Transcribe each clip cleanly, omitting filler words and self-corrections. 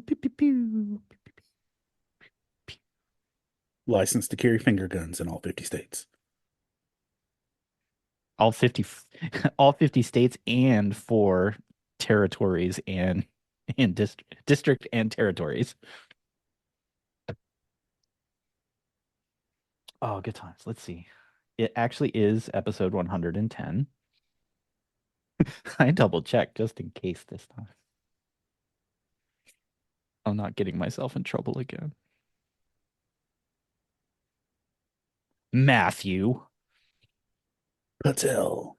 Pew, pew, pew. Licensed to carry finger guns in all 50 states. All 50 all 50 states and four territories and district and territories. Oh, good times. Let's see. It actually is episode 110. I double checked just in case this time. I'm not getting myself in trouble again. Matthew. Patel.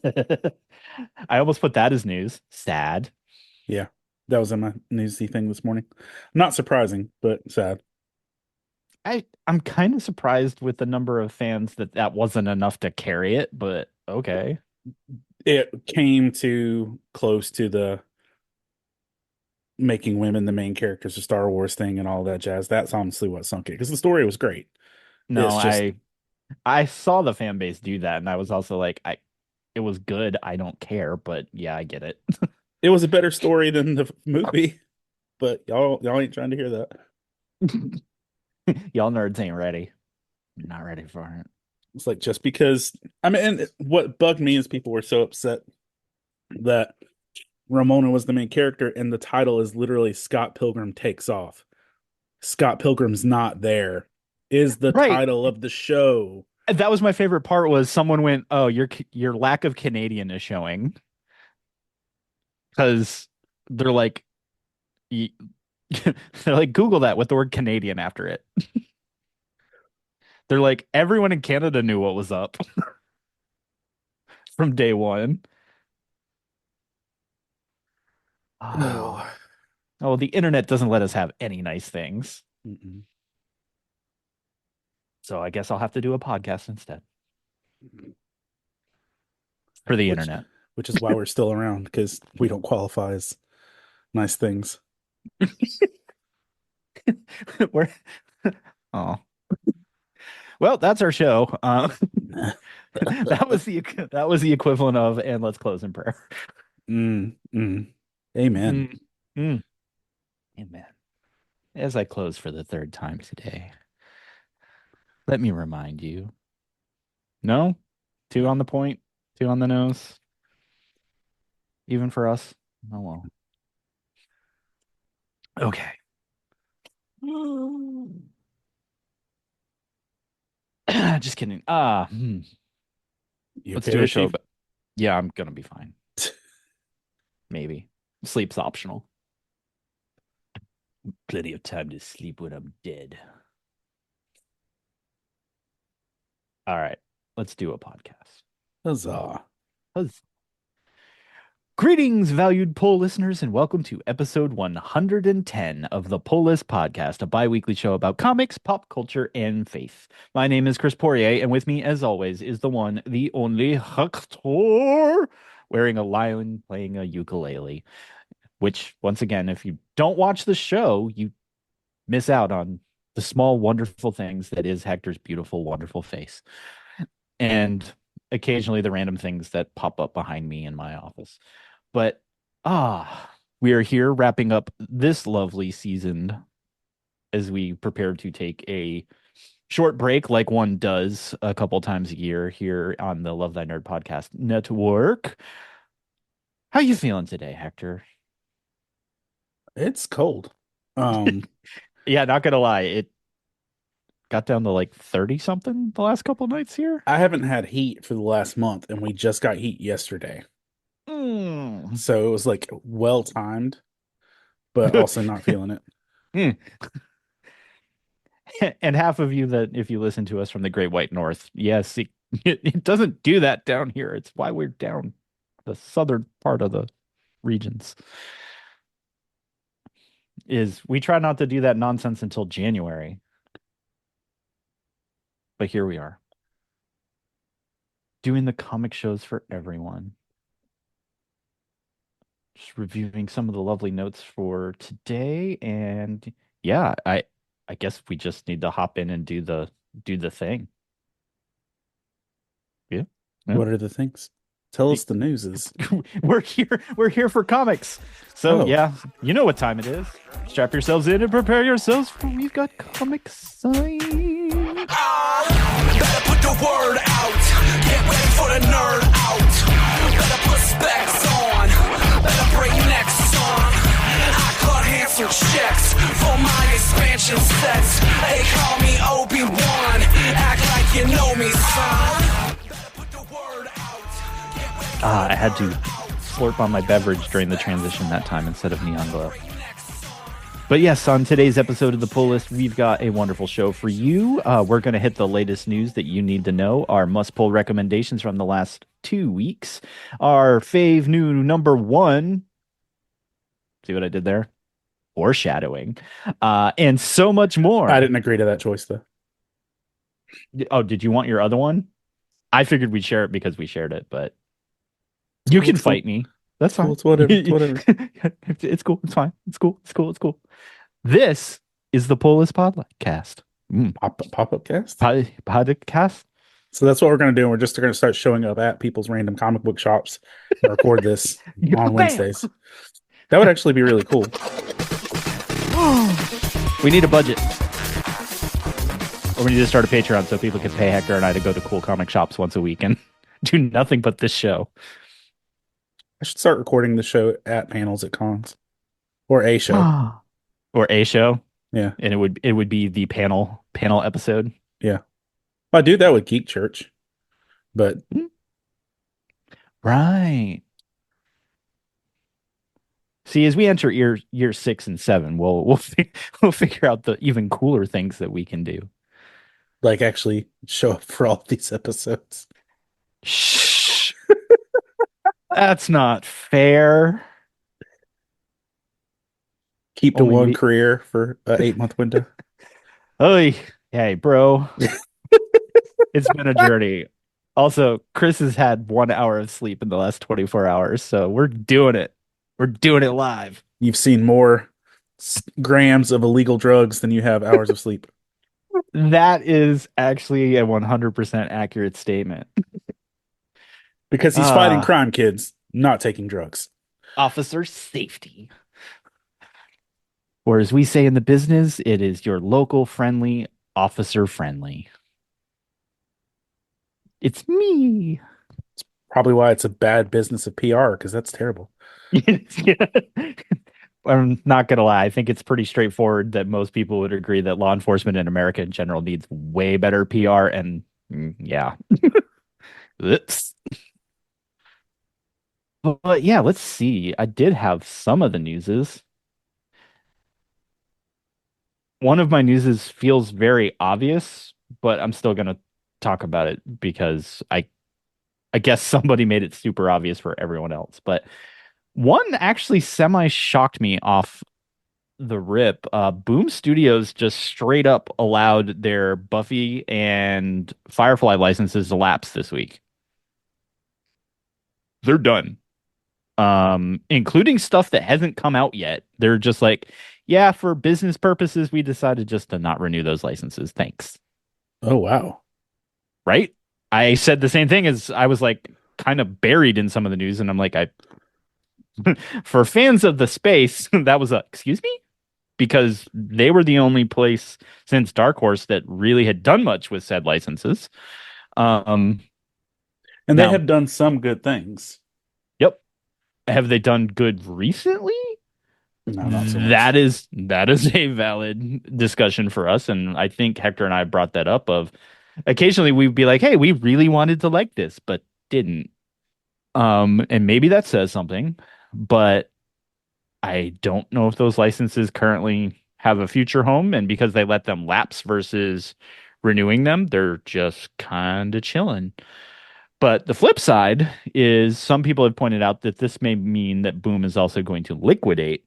I almost put that as news. Sad. Yeah, that was in my newsy thing this morning. Not surprising, but sad. I'm kind of surprised with the number of fans that wasn't enough to carry it, but okay. It came too close to the making women the main characters of Star Wars thing and all that jazz. That's honestly what sunk it because the story was great. No, It's just I saw the fan base do that, and I was also like, it was good. I don't care, but yeah, I get it. it was a better story than the movie, but y'all ain't trying to hear that. Y'all nerds ain't ready. Not ready for it. It's like just because I mean, and what bugged me is people were so upset that Ramona was the main character, and the title is literally Scott Pilgrim Takes Off. Scott Pilgrim's not there, is the Right. title of the show. That was my favorite part was someone went, "Oh, your lack of Canadian is showing." Because they're like y- they're like Google that with the word Canadian after it. They're like everyone in Canada knew what was up from day one. Oh. Oh, oh, the internet doesn't let us have any nice things. Mm-mm. So I guess I'll have to do a podcast instead for the Which internet. which is why we're still around because we don't qualify as nice things. We're oh well, that's our show. That was the equivalent of and let's close in prayer. Mm. Amen. Mm, mm. Amen. As I close for the third time today, let me remind you. No, two on the point, two on the nose, even for us. Oh well. Okay. Just kidding. You Let's okay do a there, show Chief? about. Yeah, I'm gonna be fine. Maybe sleep's optional. Plenty of time to sleep when I'm dead. All right, let's do a podcast. Huzzah. How's Greetings, valued poll listeners, and welcome to episode 110 of the Poll List Podcast, a bi-weekly show about comics, pop culture, and faith. My name is Chris Poirier, and with me, as always, is the one, the only Hector, wearing a lion, playing a ukulele. Which, once again, if you don't watch the show, you miss out on the small, wonderful things that is Hector's beautiful, wonderful face. And occasionally the random things that pop up behind me in my office. But we are here wrapping up this lovely season as we prepare to take a short break like one does a couple times a year here on the Love Thy Nerd podcast network. How you feeling today, Hector? It's cold. Um, Yeah, not gonna lie, it got down to like 30 something the last couple nights here. I haven't had heat for the last month, and we just got heat yesterday. Mm. So it was like well timed, but also not feeling it. Mm. And half of you that if you listen to us from the Great White North, yes, it doesn't do that down here. It's why we're down the southern part of the regions. Is we try not to do that nonsense until January, but here we are doing the comic shows for everyone. Just reviewing some of the lovely notes for today, and yeah, I guess we just need to hop in and do the thing. Yeah, yeah. What are the things? Tell us the news is. We're here for comics. So Oh, yeah, you know what time it is. Strap yourselves in and prepare yourselves for we've got comic sign. Better put the word out. Get ready for the nerd out. Better put specs on. Better break necks on. I cut handsome checks for my expansion sets. They call me Obi-Wan. Act like you know me, son. Better put the word out. Get ready for I had to the nerd slurp on my beverage during the transition that time instead of Neon Glow. But yes, on today's episode of the Pull List, we've got a wonderful show for you. We're going to hit the latest news that you need to know, our must pull recommendations from the last 2 weeks, our fave new number one. See what I did there? Foreshadowing, and so much I more. didn't agree to that choice though. Oh, did you want your other one? I figured we'd share it because we shared it, but you can It's cool. fight me. That's It's cool. fine. It's whatever. It's whatever. It's cool. It's fine. It's cool. It's cool. It's cool. This is the Pull List Podcast. Pop up cast. Podcast. So that's what we're gonna do. We're just gonna start showing up at people's random comic book shops and record this on Bam. Wednesdays. That would actually be really cool. We need a budget. Or we need to start a Patreon so people can pay Hector and I to go to cool comic shops once a week and do nothing but this show. I should start recording the show at panels at cons or a show. Or a show. Yeah, And it would be the panel episode. yeah. I do that with Geek Church, but Right. See, as we enter year 6 and 7, we'll figure out the even cooler things that we can do. like actually show up for all these episodes. Shh. That's not fair. Keep to Only one me. career for an 8 month window. Oh, hey, bro. It's been a journey. Also, Chris has had 1 hour of sleep in the last 24 hours, so we're doing it. We're doing it live. You've seen more grams of illegal drugs than you have hours of sleep. That is actually a 100% accurate statement. Because he's fighting Ah, crime, kids, not taking drugs. officer safety. Or as we say in the business, it is your local friendly, officer friendly. It's me. Probably why it's a bad business of PR, because that's terrible. Yeah. I'm not gonna lie. I think it's pretty straightforward that most people would agree that law enforcement in America in general needs way better PR. And yeah, Oops. But yeah, let's see. I did have some of the newses. One of my newses feels very obvious, but I'm still gonna talk about it because I guess somebody made it super obvious for everyone else. But one actually semi shocked me off the rip. Boom Studios just straight up allowed their Buffy and Firefly licenses to lapse this week. They're done. Including stuff that hasn't come out yet. They're just like, yeah, for business purposes, we decided just to not renew those licenses. Thanks. Oh, wow. Right? I said the same thing as I was like kind of buried in some of the news, and I'm like, I for fans of the space, that was a excuse me? Because they were the only place since Dark Horse that really had done much with said licenses. Um, And they now, have done some good things. yep. Have they done good recently? No, not so much. That is a valid discussion for us, and I think Hector and I brought that up. Of occasionally we'd be like, "Hey, we really wanted to like this, but didn't." And maybe that says something, but I don't know if those licenses currently have a future home, and because they let them lapse versus renewing them, they're just kind of chilling. But the flip side is some people have pointed out that this may mean that Boom is also going to liquidate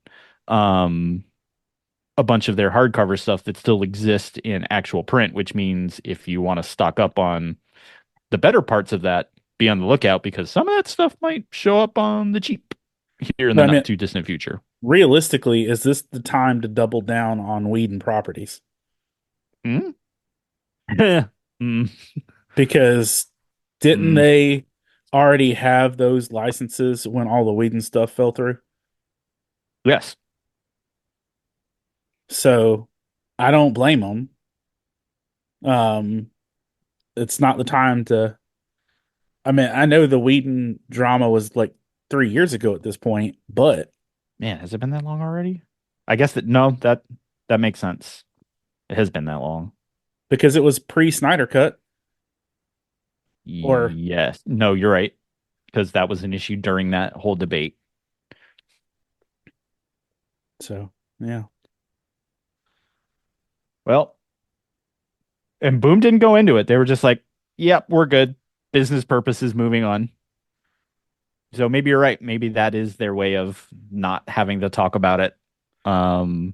um, a bunch of their hardcover stuff that still exists in actual print, which means if you want to stock up on the better parts of that, be on the lookout because some of that stuff might show up on the cheap here in the But I not mean, too distant future. realistically, is this the time to double down on Whedon properties? Hmm? Mm, Because didn't mm. they already have those licenses when all the Whedon stuff fell through. Yes. So I don't blame them. Um, it's not the time to. I mean, I know the Whedon drama was like 3 years ago at this point, but Man, has it been that long already? I guess that no, that makes sense. It has been that long. because it was pre Snyder Cut, or Yes. No, you're right. Because that was an issue during that whole debate. so yeah. Well, and Boom didn't go into it. They were just like, yep, we're good. Business purposes moving on. So maybe you're right. Maybe that is their way of not having to talk about it. Um,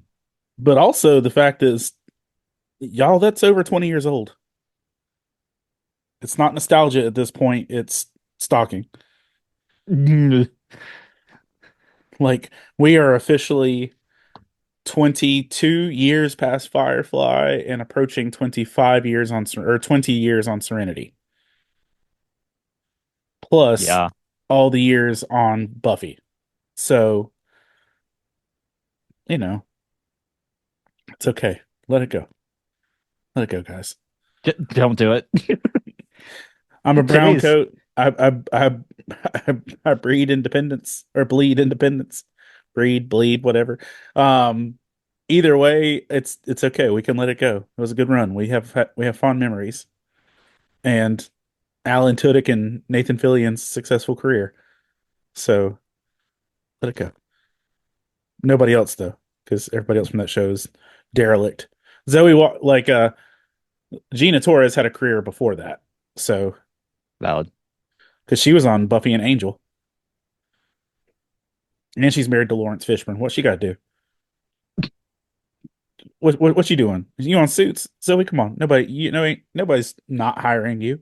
But also the fact is, y'all, that's over 20 years old. It's not nostalgia at this point. It's stalking. Like we are officially 22 years past Firefly and approaching 25 years on or 20 years on Serenity. Plus yeah. all the years on Buffy. So, you know, it's okay. Let it go. Let it go, guys. Don't do it. I'm a brown Today's coat. I breed independence or bleed independence. Breed, bleed, whatever. Um, Either way, it's okay. We can let it go. It was a good run. We have fond memories. And Alan Tudyk and Nathan Fillion's successful career. So let it go. Nobody else though, because everybody else from that show is derelict. Like Gina Torres had a career before that. So valid. because she was on Buffy and Angel, and she's married to Lawrence Fishburne. What she got to do? What you doing? You on Suits? Zoe, come on. Nobody's not hiring you.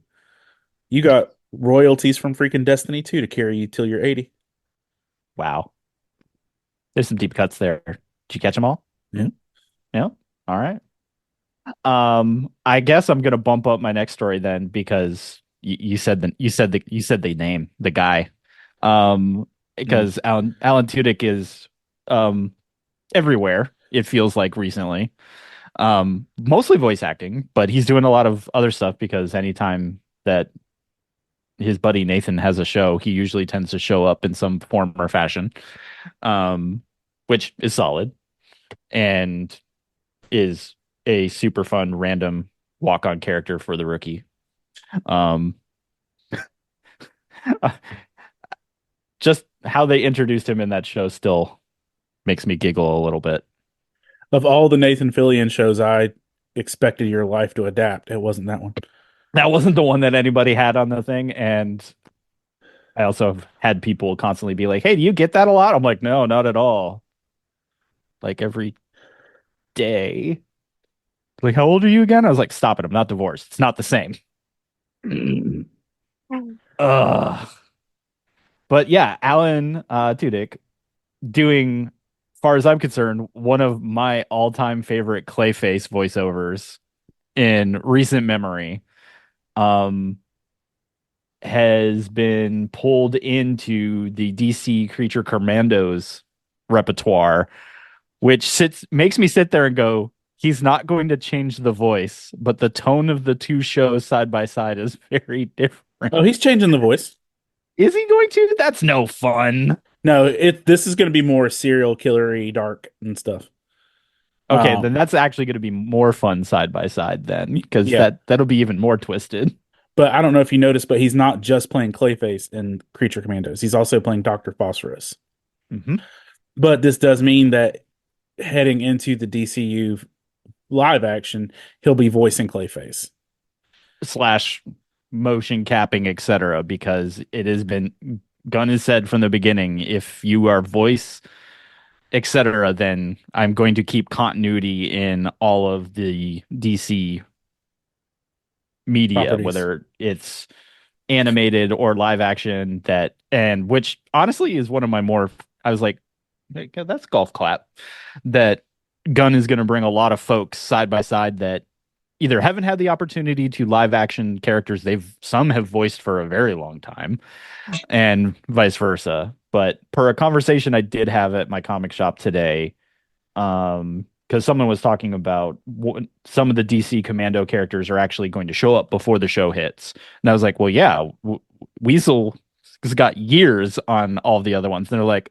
You got royalties from freaking Destiny 2 to carry you till you're 80. Wow. There's some deep cuts there. Did you catch them all? Yeah. Yeah. All right. I guess I'm gonna bump up my next story then because you said the name, the guy. Mm. Because Alan Tudyk is everywhere, it feels like recently. Mostly voice acting, but he's doing a lot of other stuff because anytime that his buddy Nathan has a show, he usually tends to show up in some form or fashion. Um, which is solid and is a super fun random walk-on character for the rookie. Um, just how they introduced him in that show still makes me giggle a little bit. Of all the Nathan Fillion shows I expected your life to adapt, it wasn't that one. That wasn't the one that anybody had on the thing, and I also have had people constantly be like, "Hey, do you get that a lot?" I'm like, "No, not at all." Like every day. Like, how old are you again? I was like, "Stop it! I'm not divorced. It's not the same." Ugh. But yeah, Alan Tudyk doing, far as I'm concerned, one of my all-time favorite Clayface voiceovers in recent memory. Um, has been pulled into the DC Creature Commandos repertoire, which sits makes me sit there and go, he's not going to change the voice, but the tone of the two shows side by side is very different. Oh, he's changing the voice. Is he going to? That's no fun. No, this is going to be more serial killery, dark and stuff. Okay, Um, then that's actually going to be more fun side by side then, because yeah, that'll be even more twisted. but I don't know if you noticed, but he's not just playing Clayface in Creature Commandos. He's also playing Doctor Phosphorus. Mm-hmm. But this does mean that heading into the DCU live action, he'll be voicing Clayface. Slash motion capping, etc. Because it has been Gunn has said from the beginning, if you are voice, etc., then I'm going to keep continuity in all of the DC media, Properties. whether it's animated or live action. That and which honestly is one of my more. I was like, that's golf clap. That Gunn is going to bring a lot of folks side by side that either haven't had the opportunity to live action characters some have voiced for a very long time, and vice versa. But per a conversation I did have at my comic shop today, because someone was talking about some of the DC Commando characters are actually going to show up before the show hits, and I was like, well, yeah, Weasel has got years on all the other ones, and they're like,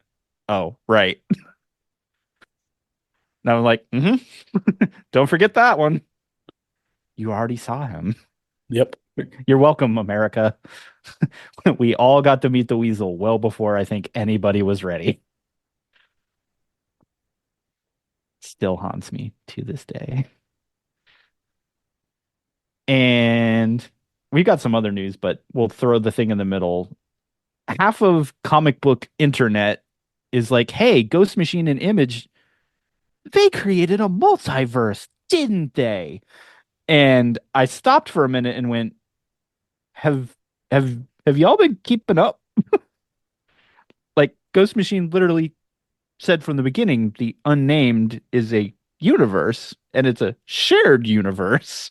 oh, right. And I'm like, don't forget that one. You already saw him. Yep. You're welcome, America. We all got to meet the Weasel well before I think anybody was ready. Still haunts me to this day. And we've got some other news, but we'll throw the thing in the middle. Half of comic book internet is like, hey, Ghost Machine and Image, they created a multiverse, didn't they? And I stopped for a minute and went, have have have y'all been keeping up? Like Ghost Machine literally said from the beginning, the unnamed is a universe and it's a shared universe.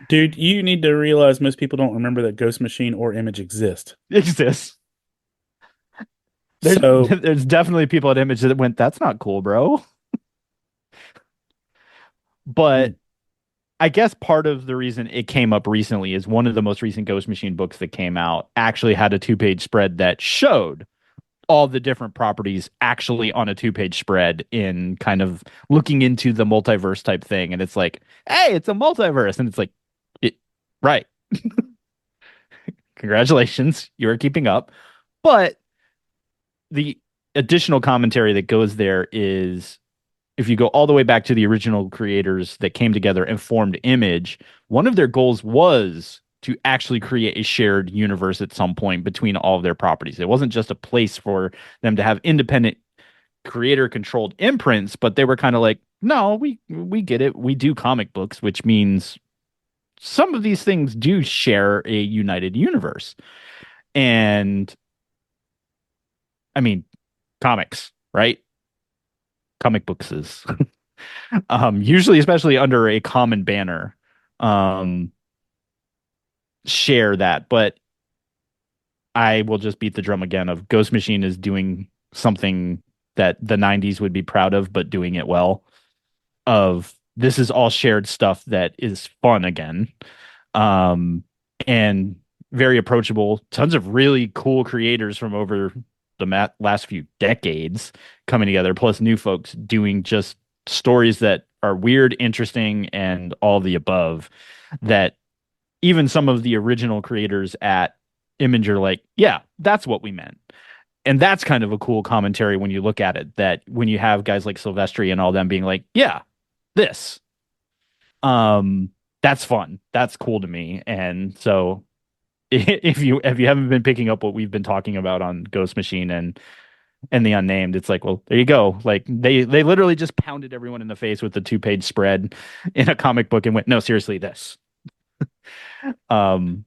Dude, you need to realize most people don't remember that Ghost Machine or Image exist. It exists. There's So, there's definitely people at Image that went, that's not cool, bro. But I guess part of the reason it came up recently is one of the most recent Ghost Machine books that came out actually had a two-page spread that showed all the different properties actually on a two-page spread in kind of looking into the multiverse type thing. And it's like, hey, it's a multiverse. And it's like, it, right. Congratulations. You are keeping up. But the additional commentary that goes there is if you go all the way back to the original creators that came together and formed Image, one of their goals was to actually create a shared universe at some point between all of their properties. It wasn't just a place for them to have independent creator controlled imprints, but they were kind of like, no, we get it. We do comic books, which means some of these things do share a united universe. And I mean, comics, right? Comic books is usually, especially under a common banner, um, share that. But I will just beat the drum again of Ghost Machine is doing something that the 90s would be proud of, but doing it well. Of this is all shared stuff that is fun again. Um, and very approachable. Tons of really cool creators from over the last few decades coming together, plus new folks doing just stories that are weird, interesting, and all the above. That even some of the original creators at Image are like, yeah, that's what we meant. And that's kind of a cool commentary when you look at it. That when you have guys like Silvestri and all them being like, yeah, this, um, that's fun. That's cool to me. And so if you haven't been picking up what we've been talking about on Ghost Machine and the Unnamed, it's like, well, there you go. Like they literally just pounded everyone in the face with the two-page spread in a comic book and went, no, seriously, this. Um,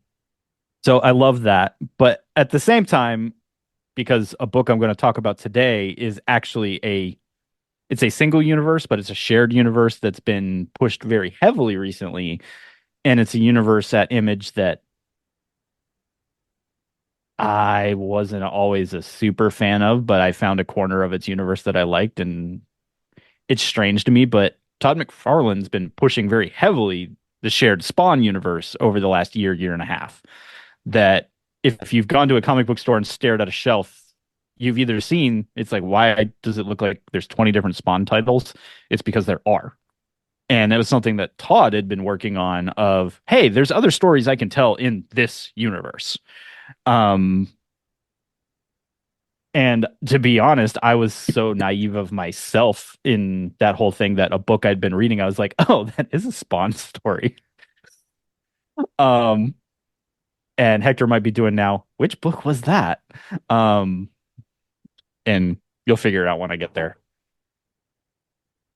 so I love that, but at the same time, because a book I'm going to talk about today is actually it's a single universe, but it's a shared universe that's been pushed very heavily recently, and it's a universe at Image that I wasn't always a super fan of, but I found a corner of its universe that I liked, and it's strange to me, but Todd McFarlane's been pushing very heavily the shared Spawn universe over the last year and a half. That if you've gone to a comic book store and stared at a shelf, you've either seen it's like, why does it look like there's 20 different Spawn titles? It's because there are. And that was something that Todd had been working on of, hey, there's other stories I can tell in this universe. Um, and to be honest, I was so naive of myself in that whole thing that a book I'd been reading, I was like, oh, that is a Spawn story. Um, and Hector might be doing now, which book was that? Um, and you'll figure it out when I get there.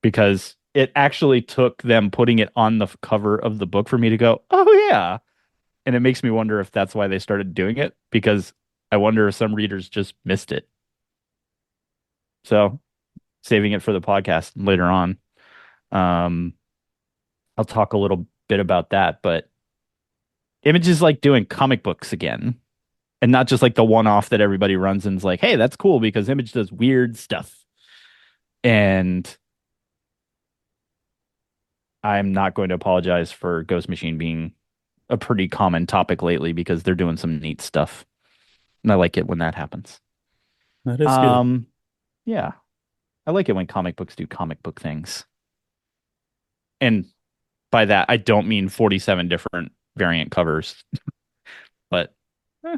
Because it actually took them putting it on the cover of the book for me to go, oh yeah. And it makes me wonder if that's why they started doing it, because I wonder if some readers just missed it. So saving it for the podcast later on. Um, I'll talk a little bit about that, but Image is like doing comic books again, and not just like the one off that everybody runs and's like, hey, that's cool because Image does weird stuff. And I'm not going to apologize for Ghost Machine being a pretty common topic lately because they're doing some neat stuff. And I like it when that happens. That is good. Um, yeah, I like it when comic books do comic book things. And by that, I don't mean 47 different variant covers, but eh.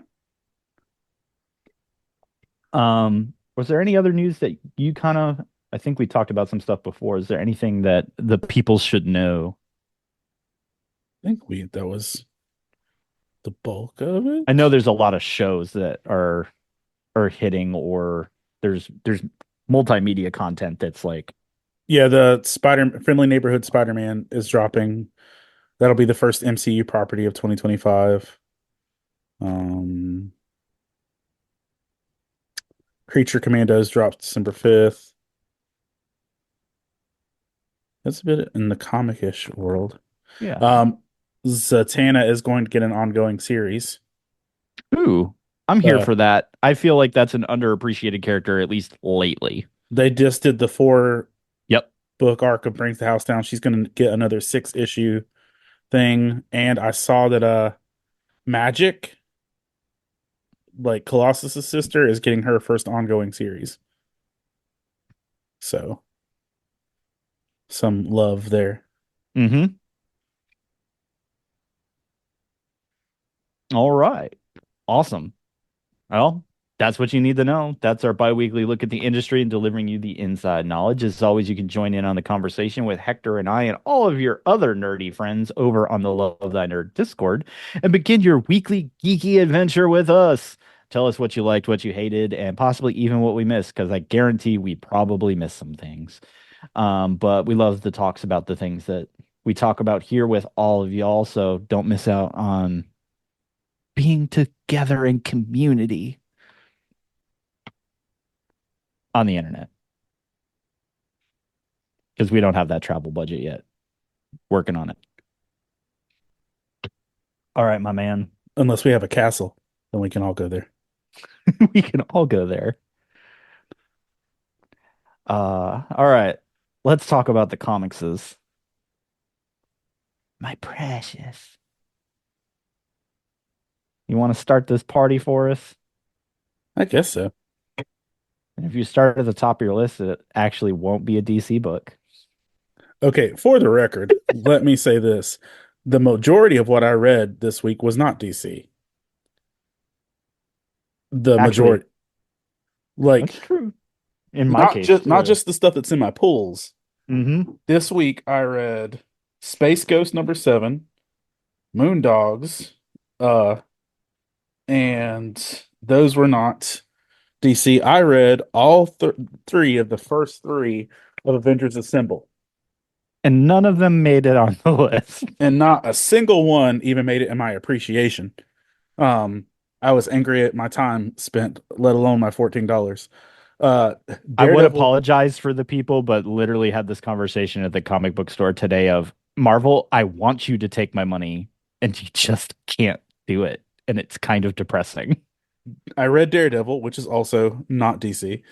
Was there any other news that you kind of, I think we talked about some stuff before. Is there anything that the people should know? I think that was the bulk of I know it. there's a lot of shows that are hitting, or there's multimedia content that's like, Yeah, the Spider Friendly Neighborhood Spider-Man is dropping. That'll be the first MCU property of 2025. Um, Creature Commandos drops December 5th. That's a bit in the comic-ish world. yeah. Um, Zatanna is going to get an ongoing series. Ooh, I'm here Uh, for that. I feel like that's an underappreciated character, at least lately. they just did the 4 book Yep. arc of Brings the House Down. She's going to get another 6 issue thing, and I saw that Magic, like Colossus's sister, is getting her first ongoing series. So some love there. Mm-hmm. All right. Awesome. Well, that's what you need to know. That's our biweekly look at the industry and delivering you the inside knowledge. As always, you can join in on the conversation with Hector and I and all of your other nerdy friends over on the Love Thy Nerd Discord and begin your weekly geeky adventure with us. Tell us what you liked, what you hated, and possibly even what we missed, because I guarantee we probably missed some things. But we love the talks about the things that we talk about here with all of y'all. So don't miss out on being together in community on the internet because we don't have that travel budget yet. Working on it. All right, my man. Unless we have a castle, then we can all go there. We can all go there. All right. Let's talk about the comicses. My precious. You want to start this party for us? I guess so. And if you start at the top of your list, it actually won't be a DC book. Okay, for the record, let me say this. The majority of what I read this week was not DC. The Actually, majority, that's like true. In my case, not too. just the stuff that's in my pools. Mm-hmm. This week I read Space Ghost #7, Moondogs, uh, and those were not DC. I read all three of the first three of Avengers Assemble, And none of them made it on the list. and not a single one even made it in my appreciation. Um, I was angry at my time spent, let alone my $14. Uh, I would Daredevil, apologize for the people, but literally had this conversation at the comic book store today of Marvel, I want you to take my money and you just can't do it. And it's kind of depressing. I read Daredevil, which is also not DC.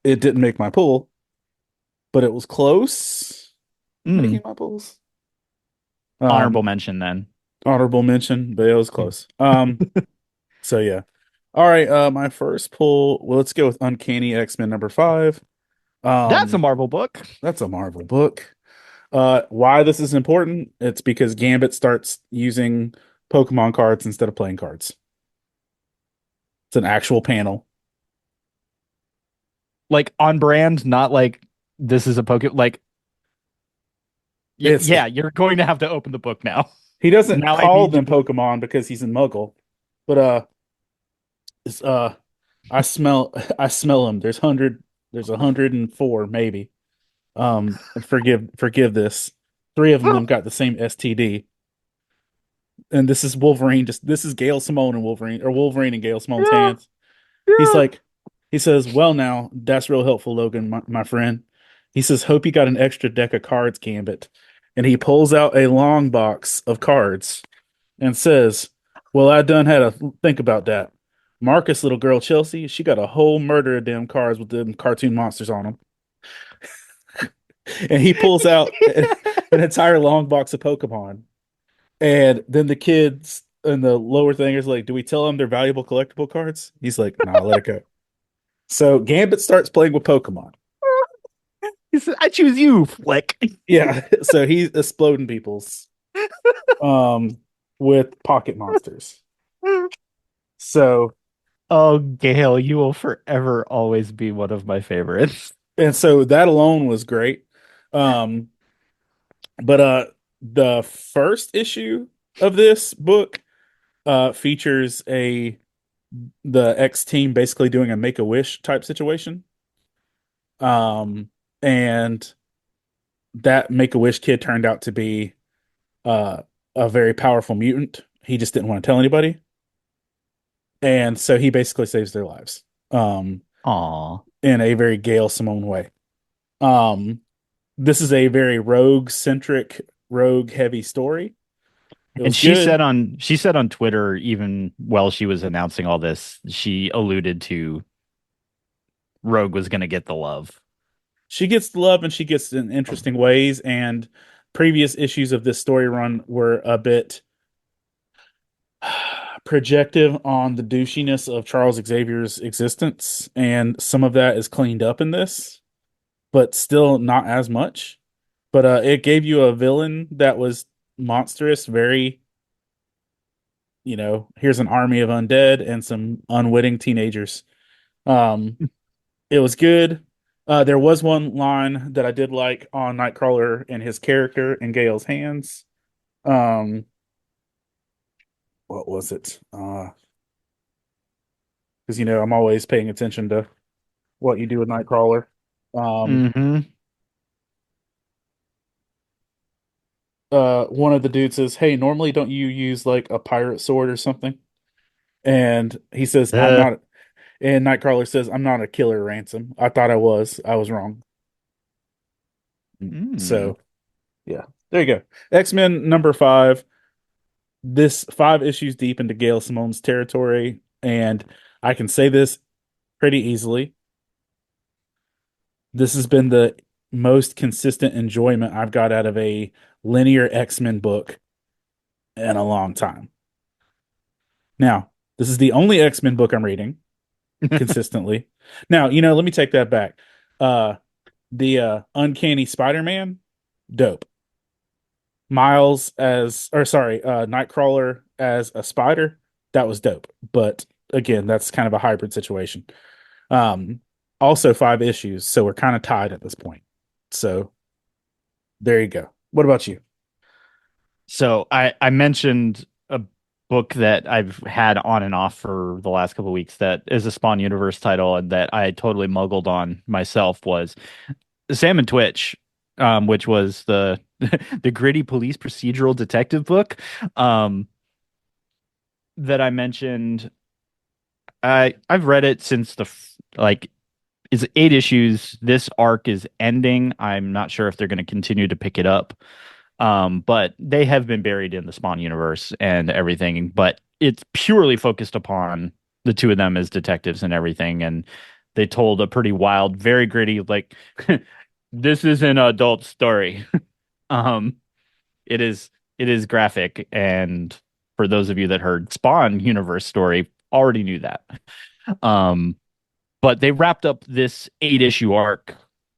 It didn't make my pool, but it was close Mm, making my pools. honorable Um, mention then. Honorable mention, but it was close. So yeah. All right, my first pull, well, let's go with Uncanny X-Men #5. That's a Um, Marvel book. that's a Marvel book. Why this is important? It's because Gambit starts using Pokemon cards instead of playing cards. It's an actual panel. Like on brand, not like this is a poke. Like, It's yeah, you're going to have to open the book now. He doesn't Now I call need you them to. Pokemon because he's in Muggle, but it's, I smell him. There's 104 maybe. Forgive this. Three of them got the same STD, and this is Wolverine. This is Gail Simone and Wolverine, or Wolverine and Gail Simone's Yeah, hands. He's yeah. like, he says, "Well, now that's real helpful, Logan, my friend." He says, "Hope you got an extra deck of cards, Gambit." and he pulls out a long box of cards and says, "Well, I done had to think about that. Marcus, little girl Chelsea, she got a whole murder of them cards with them cartoon monsters on them." And he pulls out an entire long box of Pokemon. And then the kids and the lower thing is like, "Do we tell them they're valuable collectible cards?" He's like, "Nah, let it go." So Gambit starts playing with Pokemon. He said, I choose you, Flick. Yeah, so he's exploding people's um with pocket monsters. So Oh, Gail, you will forever always be one of my favorites. and so that alone was great. Um but the first issue of this book features a the X team basically doing a make a wish type situation. And that make a wish kid turned out to be uh a very powerful mutant. He just didn't want to tell anybody. And so he basically saves their lives. Aw. In a very Gail Simone way. Um this is a very rogue centric, rogue heavy story. It And was good. she said on Twitter, even while she was announcing all this, she alluded to Rogue was gonna get the love. She gets love and she gets in interesting ways. And previous issues of this story run were a bit projective on the douchiness of Charles Xavier's existence, and some of that is cleaned up in this, but still not as much. But it gave you a villain that was monstrous, very, here's an army of undead and some unwitting teenagers. Um, it was good. There was one line that I did like on Nightcrawler and his character in Gale's hands. Um, what was it? Because I'm always paying attention to what you do with Nightcrawler. Um, Mm-hmm. one of the dudes says, "Hey, normally don't you use like a pirate sword or something?" And he says, "I'm Uh, not." And Nightcrawler says, "I'm not a killer, Ransom. I thought I was. I was wrong." mm. So yeah, there you go. X-Men number 5. This 5 issues deep into Gail Simone's territory, and I can say this pretty easily. This has been the most consistent enjoyment I've got out of a linear X-Men book in a long time. Now, this is the only X-Men book I'm reading consistently. Now, let me take that back. The Uncanny Spider-Man, dope. Miles as or sorry, Nightcrawler as a spider, that was dope. But again, that's kind of a hybrid situation. Um, also 5 issues, so we're kind of tied at this point. So there you go. What about you? So I mentioned a book that I've had on and off for the last couple of weeks that is a Spawn Universe title and that I totally muggled on myself was Sam and Twitch, which was the the gritty police procedural detective book um, that I mentioned. I've read it since like it's 8 issues. This arc is ending. I'm not sure if they're going to continue to pick it up. But they have been buried in the Spawn universe and everything, but it's purely focused upon the two of them as detectives and everything. And they told a pretty wild, very gritty, like this is an adult story. Um, it is graphic, and for those of you that heard Spawn universe story, already knew that. Um, but they wrapped up this 8 issue arc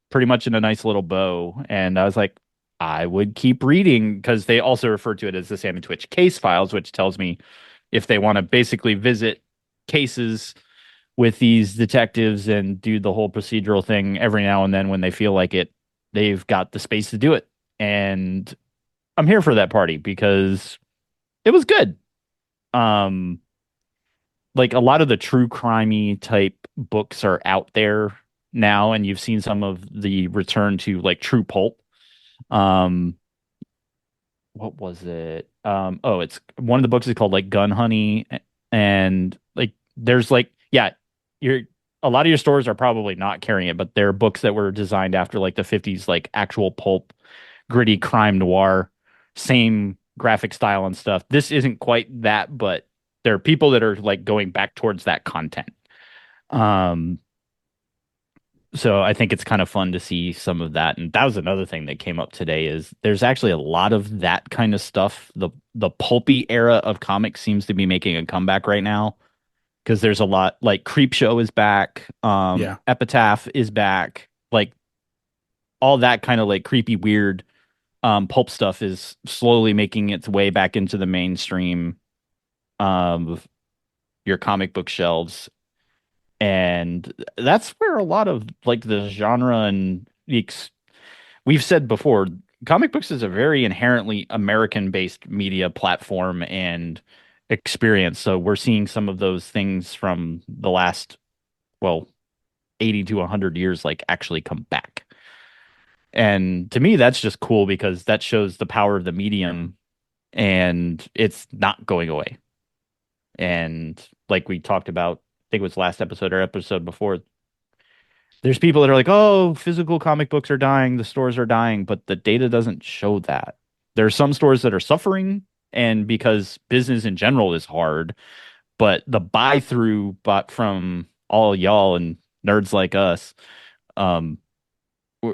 pretty much in a nice little bow. And I was like, I would keep reading because they also refer to it as the Sam and Twitch case files, which tells me if they want to basically visit cases with these detectives and do the whole procedural thing every now and then when they feel like it, they've got the space to do it. And I'm here for that party because it was good. Um, like a lot of the true crimey type books are out there now, and you've seen some of the return to like true pulp. Um, what was it? Oh, it's one of the books is called like Gun Honey, and like there's like yeah, you're a lot of your stores are probably not carrying it, but there are books that were designed after like the 50s, like actual pulp gritty crime noir, same graphic style and stuff. This isn't quite that, but there are people that are like going back towards that content. Um, so I think it's kind of fun to see some of that. And that was another thing that came up today is there's actually a lot of that kind of stuff. The pulpy era of comics seems to be making a comeback right now because there's a lot like Creepshow is back, Yeah. Epitaph is back, like all that kind of like creepy weird pulp stuff is slowly making its way back into the mainstream of your comic book shelves. And that's where a lot of like the genre and we've said before, comic books is a very inherently American based media platform and experience. So we're seeing some of those things from the last, well, 80 to 100 years like actually come back. And to me, that's just cool because that shows the power of the medium and it's not going away. And like we talked about, I think it was last episode or episode before, there's people that are like, oh, physical comic books are dying, the stores are dying, but the data doesn't show that. There are some stores that are suffering, and because business in general is hard, but the buy through but from all y'all and nerds like us, um,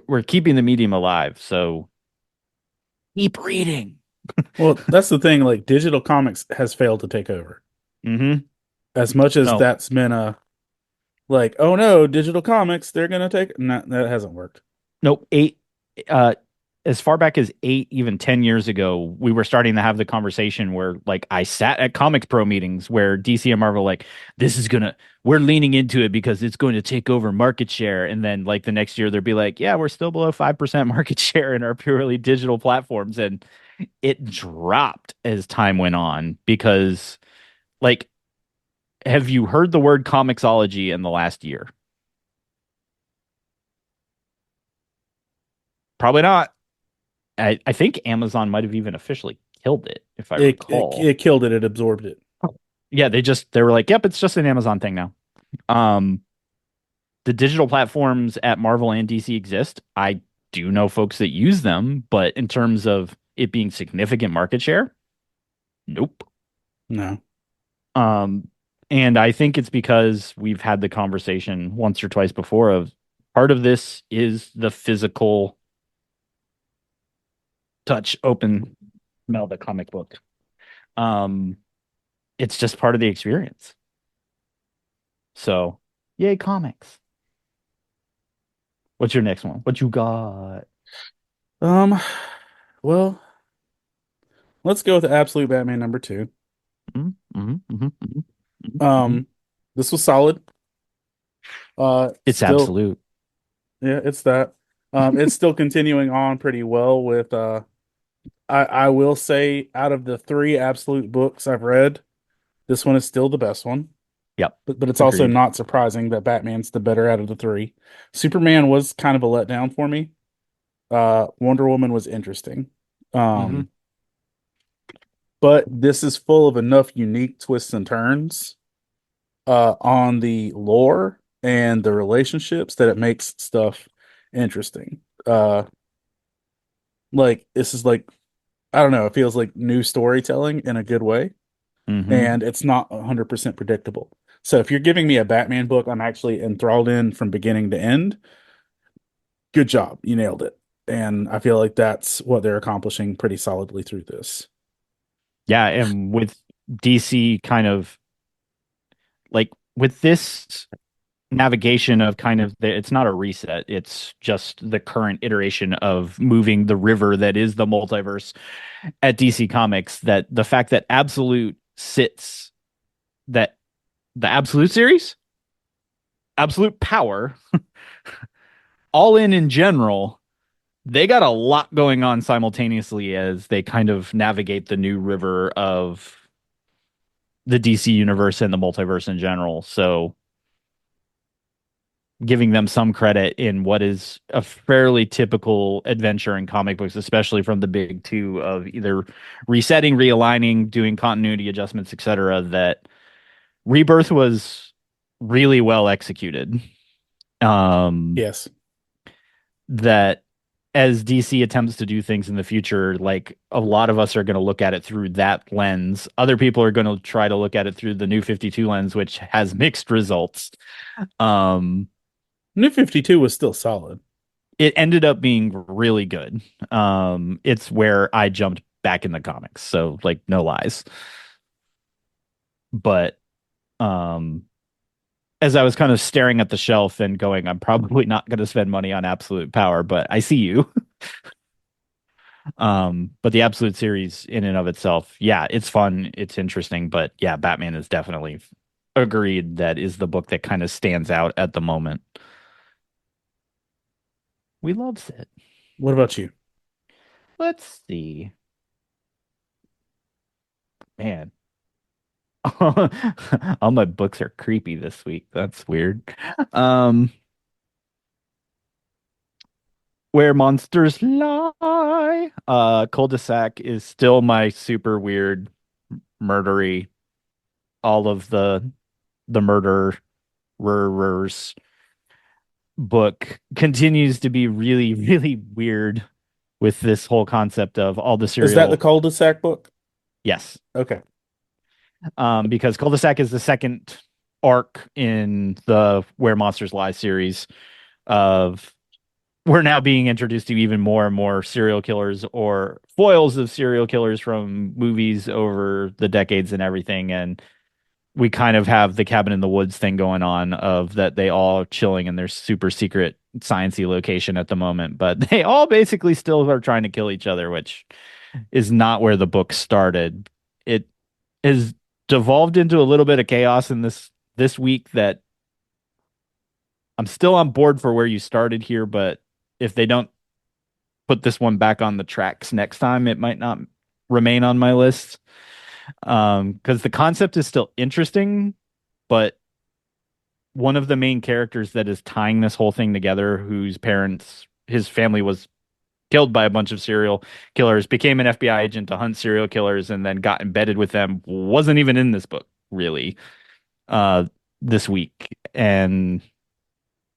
we're keeping the medium alive. So keep reading. Well, that's the thing. Like digital comics has failed to take over. Mm-hmm. As much as No, that's been a like, oh no, digital comics, they're gonna take. No, that hasn't worked. nope. Eight. Uh, as far back as 8, even 10 years ago, we were starting to have the conversation where like I sat at Comics Pro meetings where DC and Marvel like this is gonna we're leaning into it because it's going to take over market share. And then like the next year they'd be like, yeah, we're still below 5% market share in our purely digital platforms. And it dropped as time went on because like have you heard the word comicsology in the last year? Probably not. I think Amazon might have even officially killed it, if I recall. It killed it. It absorbed it. Yeah, they were like, yep, it's just an Amazon thing now. Um, the digital platforms at Marvel and DC exist. I do know folks that use them, but in terms of it being significant market share, nope. No. Um, and I think it's because we've had the conversation once or twice before of part of this is the physical touch, open, smell the comic book. Um, it's just part of the experience. So, yay, comics. What's your next one? What you got? Um. Well, let's go with Absolute Batman number two. Mm-hmm, mm-hmm, mm-hmm, mm-hmm. Um. This was solid. It's Still, absolute. yeah, it's that. It's still continuing on pretty well with I will say out of the three Absolute books I've read, this one is still the best one. Yep. But it's also Agreed. not surprising that Batman's the better out of the three. Superman was kind of a letdown for me. Wonder Woman was interesting. Mm-hmm. Um, but this is full of enough unique twists and turns on the lore and the relationships that it makes stuff interesting. Like this is like I don't know, it feels like new storytelling in a good way, Mm-hmm. and it's not 100% predictable. So if you're giving me a Batman book I'm actually enthralled in from beginning to end, good job. You nailed it. And I feel like that's what they're accomplishing pretty solidly through this. Yeah, and with DC kind of like with this navigation of kind of it's not a reset, it's just the current iteration of moving the river that is the multiverse at DC Comics, that the fact that Absolute sits that the Absolute series, Absolute Power, all in general, they got a lot going on simultaneously as they kind of navigate the new river of the DC universe and the multiverse in general. So giving them some credit in what is a fairly typical adventure in comic books, especially from the big two of either resetting, realigning, doing continuity adjustments, etc. That Rebirth was really well executed. Um, Yes. that as DC attempts to do things in the future, like a lot of us are going to look at it through that lens. Other people are going to try to look at it through the New 52 lens, which has mixed results. Um, New 52 was still solid. it ended up being really good. It's where I jumped back in the comics, so like no lies. But um, as I was kind of staring at the shelf and going, I'm probably not going to spend money on Absolute Power, but I see you. But the Absolute series in and of itself, yeah, it's fun, it's interesting, but yeah, Batman is definitely agreed that is the book that kind of stands out at the moment. We loves it. What about you? Let's see. Man, all my books are creepy this week. That's weird. Um, Where Monsters Lie. Cul-de-sac is still my super weird, murdery. All of the murderers book continues to be really, really weird with this whole concept of all the Is that the serial. cul-de-sac book? Yes, Okay. because cul-de-sac is the second arc in the Where Monsters Lie series of we're now being introduced to even more and more serial killers or foils of serial killers from movies over the decades and everything. And we kind of have the cabin in the woods thing going on of that they all chilling in their super secret sciencey location at the moment, but they all basically still are trying to kill each other, which is not where the book started. It has devolved into a little bit of chaos in this week that I'm still on board for where you started here, but if they don't put this one back on the tracks next time, it might not remain on my list. Because the concept is still interesting, but one of the main characters that is tying this whole thing together, his family was killed by a bunch of serial killers, became an FBI agent to hunt serial killers, and then got embedded with them, wasn't even in this book, really, uh, this week. And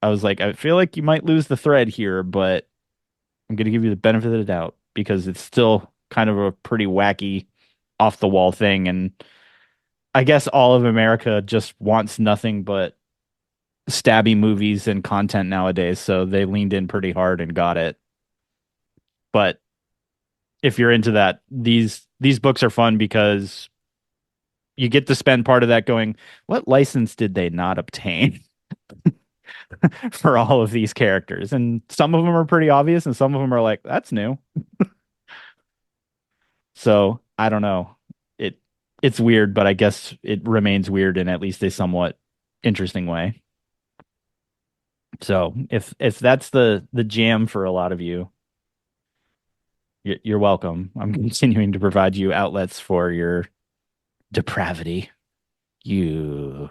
I was like, I feel like you might lose the thread here, but I'm going to give you the benefit of the doubt because it's still kind of a pretty wacky, off the wall thing. And I guess all of America just wants nothing but stabby movies and content nowadays. So they leaned in pretty hard and got it. But if you're into that, these books are fun because you get to spend part of that going, what license did they not obtain for all of these characters? And some of them are pretty obvious, and some of them are like, that's new. So I don't know. It it's weird, but I guess it remains weird in at least a somewhat interesting way. So if that's the jam for a lot of you, you're welcome. I'm continuing to provide you outlets for your depravity. You.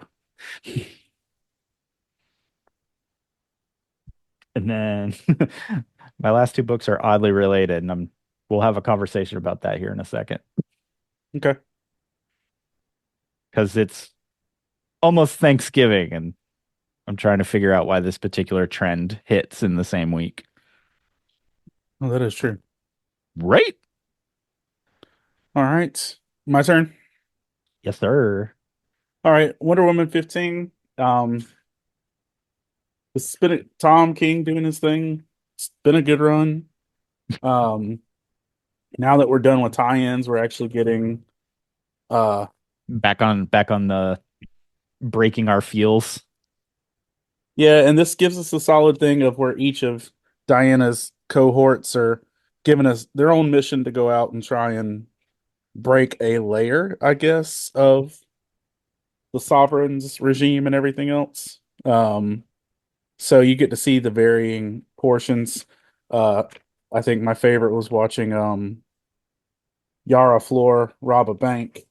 And then my last two books are oddly related, and we'll have a conversation about that here in a second Okay. because it's almost Thanksgiving, and I'm trying to figure out why this particular trend hits in the same week. Well, that is true. Right? All right. My turn. Yes, sir. All right. Wonder Woman 15. It's been Tom King doing his thing. It's been a good run. Um, Now that we're done with tie-ins, we're actually getting uh Back on the breaking our feels. yeah, and this gives us a solid thing of where each of Diana's cohorts are giving us their own mission to go out and try and break a layer, I guess, of the sovereign's regime and everything else. So you get to see the varying portions. Uh, I think my favorite was watching Yara Flor rob a bank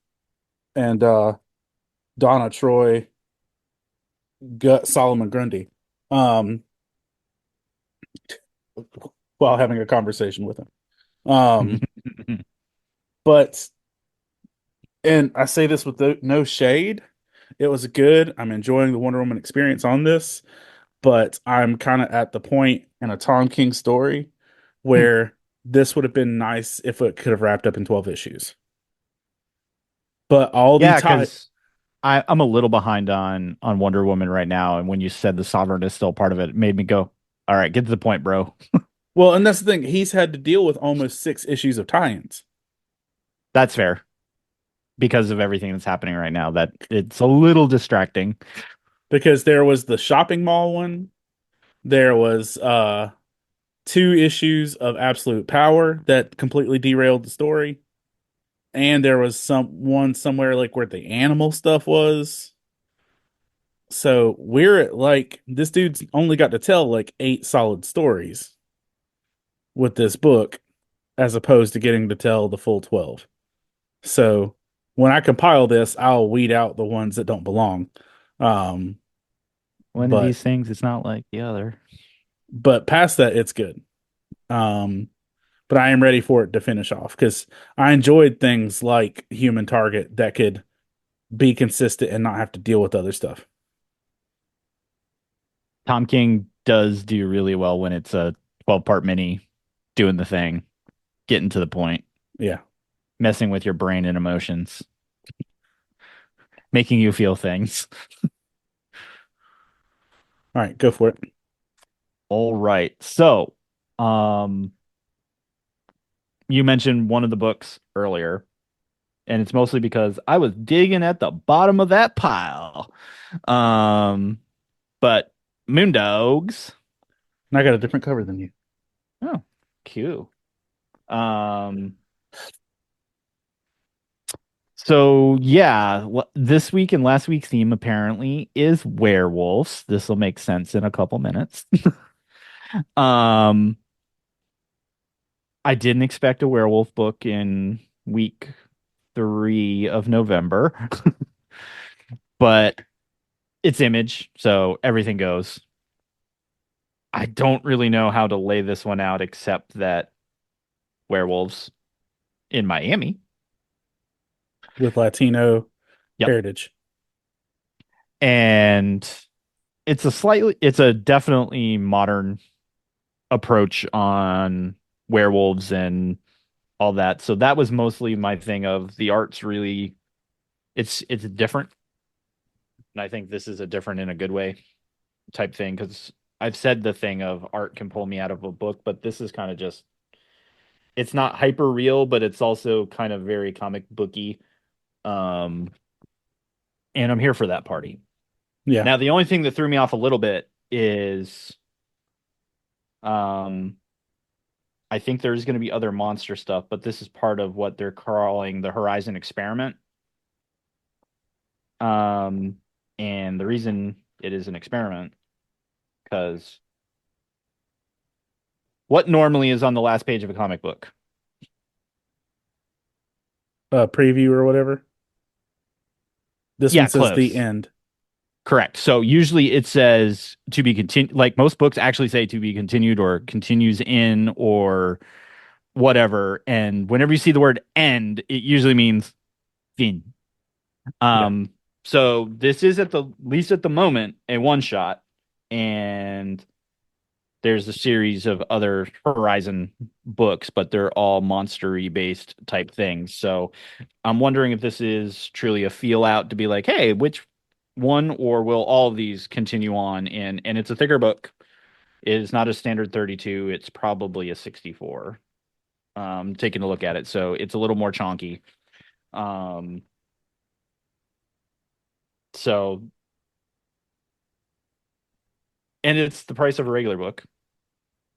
and Donna Troy gut Solomon Grundy um, while having a conversation with him. But and I say this with no shade. It was good. I'm enjoying the Wonder Woman experience on this, but I'm kind of at the point in a Tom King story Hmm. where this would have been nice if it could have wrapped up in 12 issues. But all the Yeah, tie because I'm a little behind on Wonder Woman right now, and when you said the Sovereign is still part of it, it made me go, "All right, get to the point, bro." well, and that's the thing, he's had to deal with almost 6 issues of tie-ins That's fair because of everything that's happening right now. That it's a little distracting. because there was the shopping mall one, there was 2 issues of Absolute Power that completely derailed the story, and there was one somewhere like where the animal stuff was. So we're at like this dude's only got to tell like 8 solid stories with this book as opposed to getting to tell the full 12. So when I compile this, I'll weed out the ones that don't belong. Um, One of but these things, it's not like the other. past that, it's good. Um, but I am ready for it to finish off because I enjoyed things like Human Target that could be consistent and not have to deal with other stuff. Tom King does do really well when it's a 12-part mini, doing the thing, getting to the point, Yeah. messing with your brain and emotions, making you feel things. All right, go for it. All right. So, um, you mentioned one of the books earlier, and it's mostly because I was digging at the bottom of that pile. Um, but Moondogs. And I got a different cover than you. Oh, cute. Um, so yeah, this week and last week's theme apparently is werewolves. This will make sense in a couple minutes. Um, I didn't expect a werewolf book in week 3 of November, but it's Image, so everything goes. I don't really know how to lay this one out except that werewolves in Miami. With Latino Yep. heritage. And it's a definitely modern approach on werewolves and all that. So that was mostly my thing of the art's really it's different. And I think this is a different in a good way type thing because I've said the thing of art can pull me out of a book, but this is kind of just it's not hyper real, but it's also kind of very comic booky. Um, and I'm here for that party. Yeah. Now, the only thing that threw me off a little bit is um, I think there's going to be other monster stuff, but this is part of what they're calling the Horizon experiment. Um, and the reason it is an experiment because what normally is on the last page of a comic book? Preview or whatever. This one Yeah, says the close. end. Correct. So usually it says to be continued, like most books actually say to be continued or continues in or whatever. And whenever you see the word end, it usually means fin. Yeah. Um, so this is at the least at the moment a one shot, and there's a series of other Horizon books, but they're all monstery based type things. So I'm wondering if this is truly a feel out to be like, hey, which one or will all of these continue on in? And it's a thicker book. It is not a standard 32. It's probably a 64. Taking a look at it, so it's a little more chonky. Um, so and it's the price of a regular book.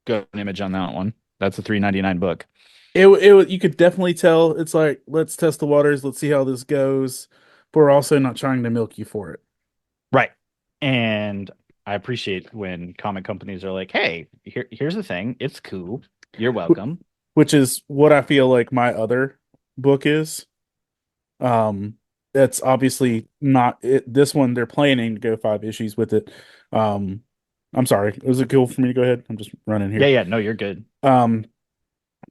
Go an image on that one. That's a 3.99 book. You could definitely tell it's like, let's test the waters, let's see how this goes. But we're also not trying to milk you for it. Right. And I appreciate when comic companies are like, hey, here's the thing. It's cool. You're Wh- welcome. Which is what I feel like my other book is. Um, that's obviously not it. This one they're planning to go 5 issues with it. Um, I'm sorry. Was it cool for me to go ahead? I'm just running Yeah, here. yeah, no, you're good. Um,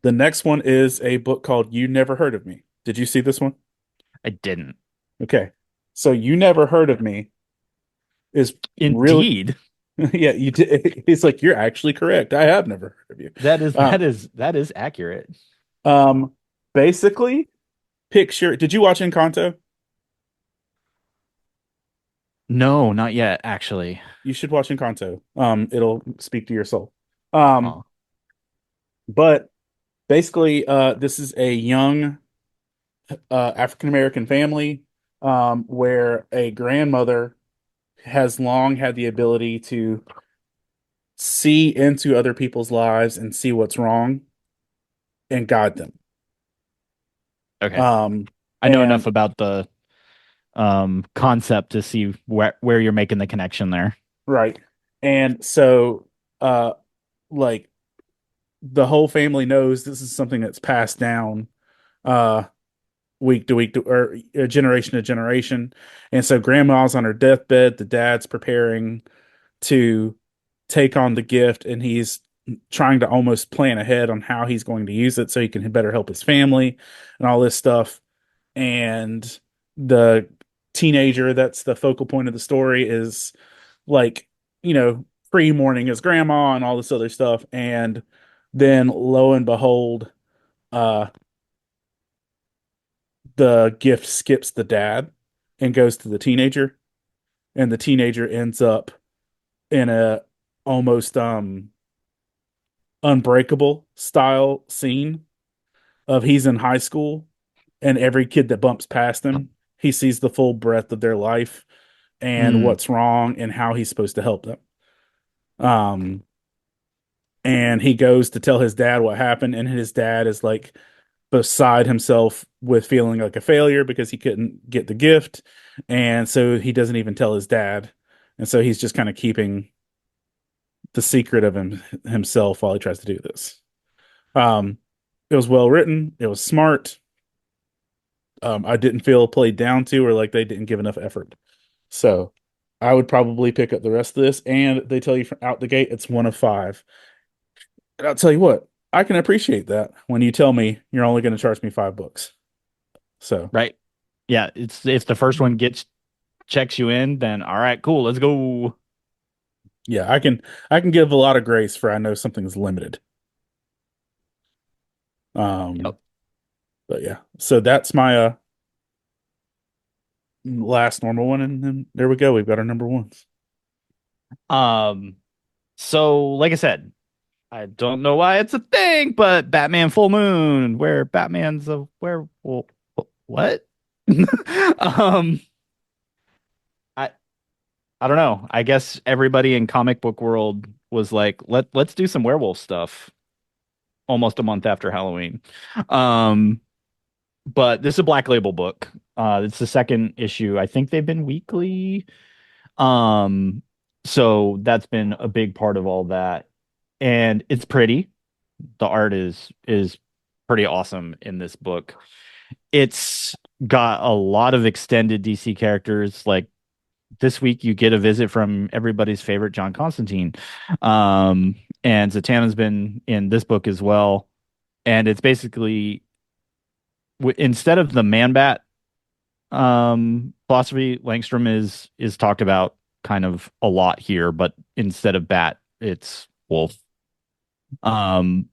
the next one is a book called You Never Heard of Me. Did you see this one? I didn't. Okay. So You Never Heard of Me is really Indeed. Yeah, you did. He's like, you're actually correct. I have never heard of you. That is Uh, that is that is accurate. um, basically, picture. Did you watch Encanto? No, not yet, actually. You should watch Encanto. It'll speak to your soul. Um, Oh, but basically, this is a young African American family, where a grandmother has long had the ability to see into other people's lives and see what's wrong and guide them. okay. Um, I know enough and about the concept to see where you're making the connection there. right. And so, uh, like the whole family knows this is something that's passed down, uh, week to week or generation to generation. And so grandma's on her deathbed, the dad's preparing to take on the gift, and he's trying to almost plan ahead on how he's going to use it so he can better help his family and all this stuff. And the teenager that's the focal point of the story is like, pre-mourning his grandma and all this other stuff. And then lo and behold, uh the gift skips the dad and goes to the teenager, and the teenager ends up in a almost unbreakable style scene of he's in high school, and every kid that bumps past him, he sees the full breadth of their life and Hmm. what's wrong and how he's supposed to help them. Um, and he goes to tell his dad what happened, and his dad is like beside himself with feeling like a failure because he couldn't get the gift. And so he doesn't even tell his dad. And so he's just kind of keeping the secret of himself while he tries to do this. Um, it was well written. It was smart. I didn't feel played down to or like they didn't give enough effort. So I would probably pick up the rest of this. And they tell you from out the gate it's one of five. And I'll tell you what, I can appreciate that when you tell me you're only going to charge me $5. So Right. Yeah, it's if the first one gets checks you in, then all right, cool, let's go. yeah, I can give a lot of grace for I know something's limited. Um, Yep. but yeah, so that's my last normal one, and then there we go. We've got our number ones. Um, so like I said, I don't know why it's a thing, but Batman Full Moon, where Batman's a werewolf. What? Um, I I don't know. I guess everybody in comic book world was like, let's do some werewolf stuff almost a month after Halloween. Um, but this is a Black Label book. It's the second issue. I think they've been weekly. Um, so that's been a big part of all that. And it's pretty. The art is pretty awesome in this book. It's got a lot of extended DC characters. Like this week, you get a visit from everybody's favorite John Constantine. And Zatanna's been in this book as well. And it's basically instead of the Man Bat philosophy, Langstrom is talked about kind of a lot here, but instead of bat, it's wolf. Um,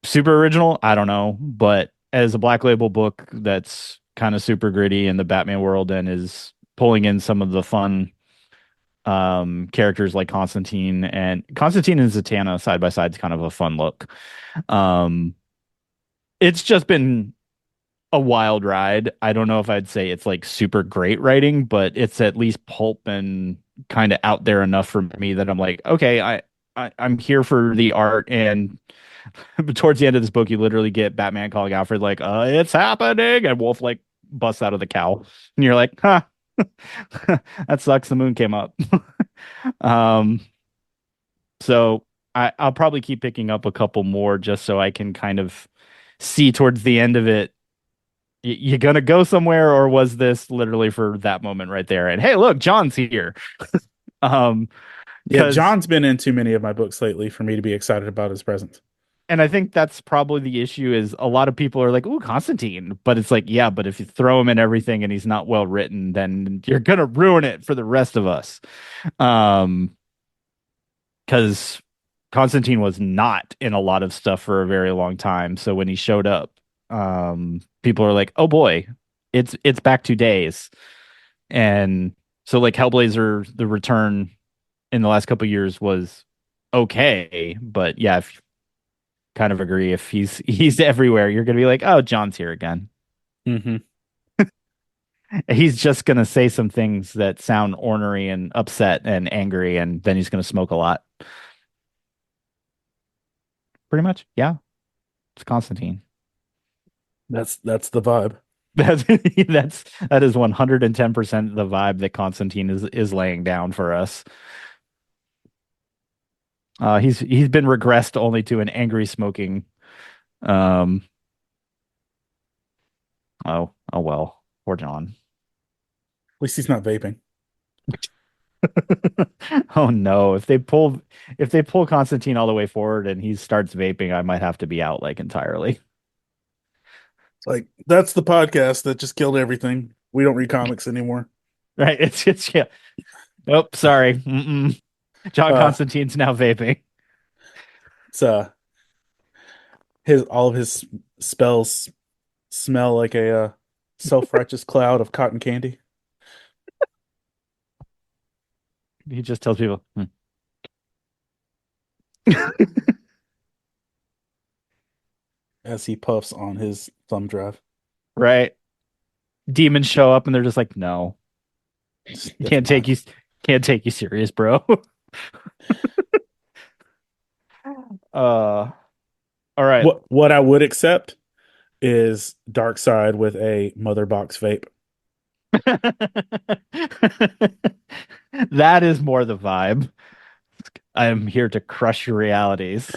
Super original, I don't know, but as a Black Label book that's kind of super gritty in the Batman world and is pulling in some of the fun characters like Constantine and Zatanna side by side is kind of a fun look. Um, it's just been a wild ride. I don't know if I'd say it's like super great writing, but it's at least pulp and kind of out there enough for me that I'm like, okay, I'm here for the art. And but towards the end of this book, you literally get Batman calling Alfred like, it's happening, and Wolf like busts out of the cowl, and you're like, huh, that sucks. The moon came up. um, so I'll probably keep picking up a couple more just so I can kind of see towards the end of it you gonna go somewhere, or was this literally for that moment right there? And hey, look, John's here. Um, Yeah, because John's been in too many of my books lately for me to be excited about his presence. And I think that's probably the issue is a lot of people are like, "Ooh, Constantine," but it's like, yeah, but if you throw him in everything and he's not well written, then you're gonna ruin it for the rest of us. Um, because Constantine was not in a lot of stuff for a very long time. So when he showed up, people are like, "Oh boy, it's back 2 days." And so like Hellblazer, the return in the last couple of years was okay, but yeah, if kind of agree if he's everywhere, you're gonna be like, "Oh, John's here again." Hmm. He's just gonna say some things that sound ornery and upset and angry, and then he's gonna smoke a lot. Pretty much, yeah. It's Constantine. That's the vibe. That's that is 110% the vibe that Constantine is laying down for us. He's been regressed only to an angry smoking. Um, oh well, poor John. At least he's not vaping. Oh no, if they pull Constantine all the way forward and he starts vaping, I might have to be out like entirely. Like that's the podcast that just killed everything. We don't read comics anymore. Right? It's yeah. Oh, sorry. Mm-mm. John Uh, Constantine's now vaping. it's his all of his spells smell like a self-righteous cloud of cotton candy He just tells people, "Hmm." as he puffs on his thumb drive. Right? Demons show up and they're just like, no, Never can't mind. take you, can't take you serious, bro. All right. What I would accept is Dark Side with a mother box vape. That is more the vibe. I am here to crush your realities.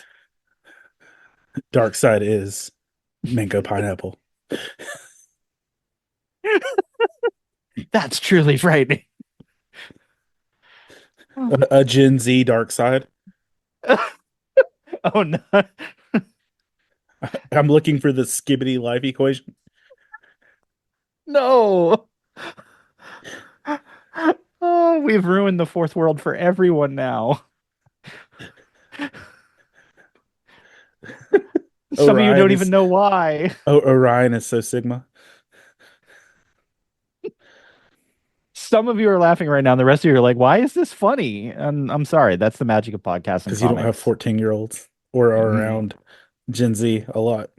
Dark Side is mango pineapple. That's truly frightening. A Gen Z Dark Side. Oh no. I'm looking for the skibbity life equation No. Oh, we've ruined the fourth world for everyone now. Some of you Orion don't even is know why. Orion is so Sigma Some of you are laughing right now, and the rest of you are like, why is this funny? And I'm sorry, that's the magic of podcasts and because you don't have comics. 14-year-olds or are Mhm. around Gen Z a lot.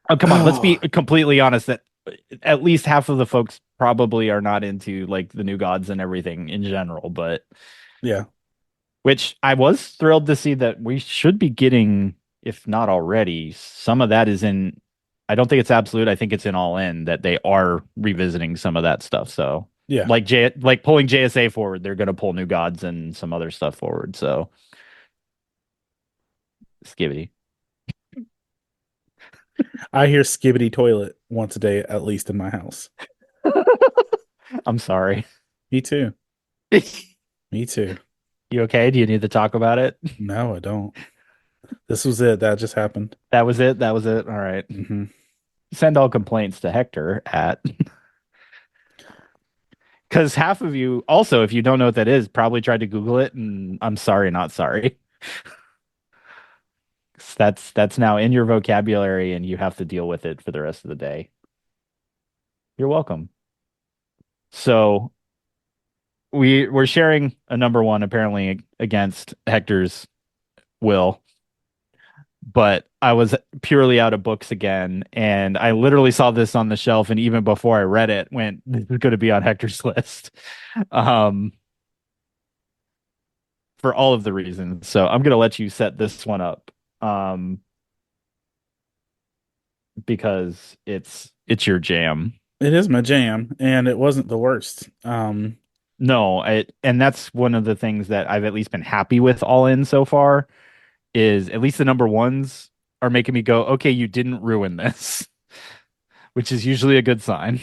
Oh, come on, let's be Oh, completely honest that at least half of the folks probably are not into like the new gods and everything in general, but yeah, which I was thrilled to see that we should be getting, if not already, some of that is in. I don't think it's absolute. I think it's in all in that they are revisiting some of that stuff. So yeah. like pulling JSA forward, they're gonna pull new gods and some other stuff forward. So skibidi. I hear skibbity toilet once a day at least in my house. I'm sorry. Me too. Me too. You okay? Do you need to talk about it? No, I don't. This was it. That just happened. That was it. That was it. All right. Hmm. Send all complaints to Hector at because half of you also, if you don't know what that is, probably tried to Google it, and I'm sorry, not sorry. That's now in your vocabulary, and you have to deal with it for the rest of the day. You're welcome. So we're sharing a number one apparently against Hector's will, but I was purely out of books again, and I literally saw this on the shelf, and even before I read it, went, "This is going to be on Hector's list." Um, for all of the reasons. So I'm going to let you set this one up. Um, because it's your jam. It is my jam, and it wasn't the worst. No, and that's one of the things that I've at least been happy with all in so far is at least the number ones are making me go, okay, you didn't ruin this, which is usually a good sign.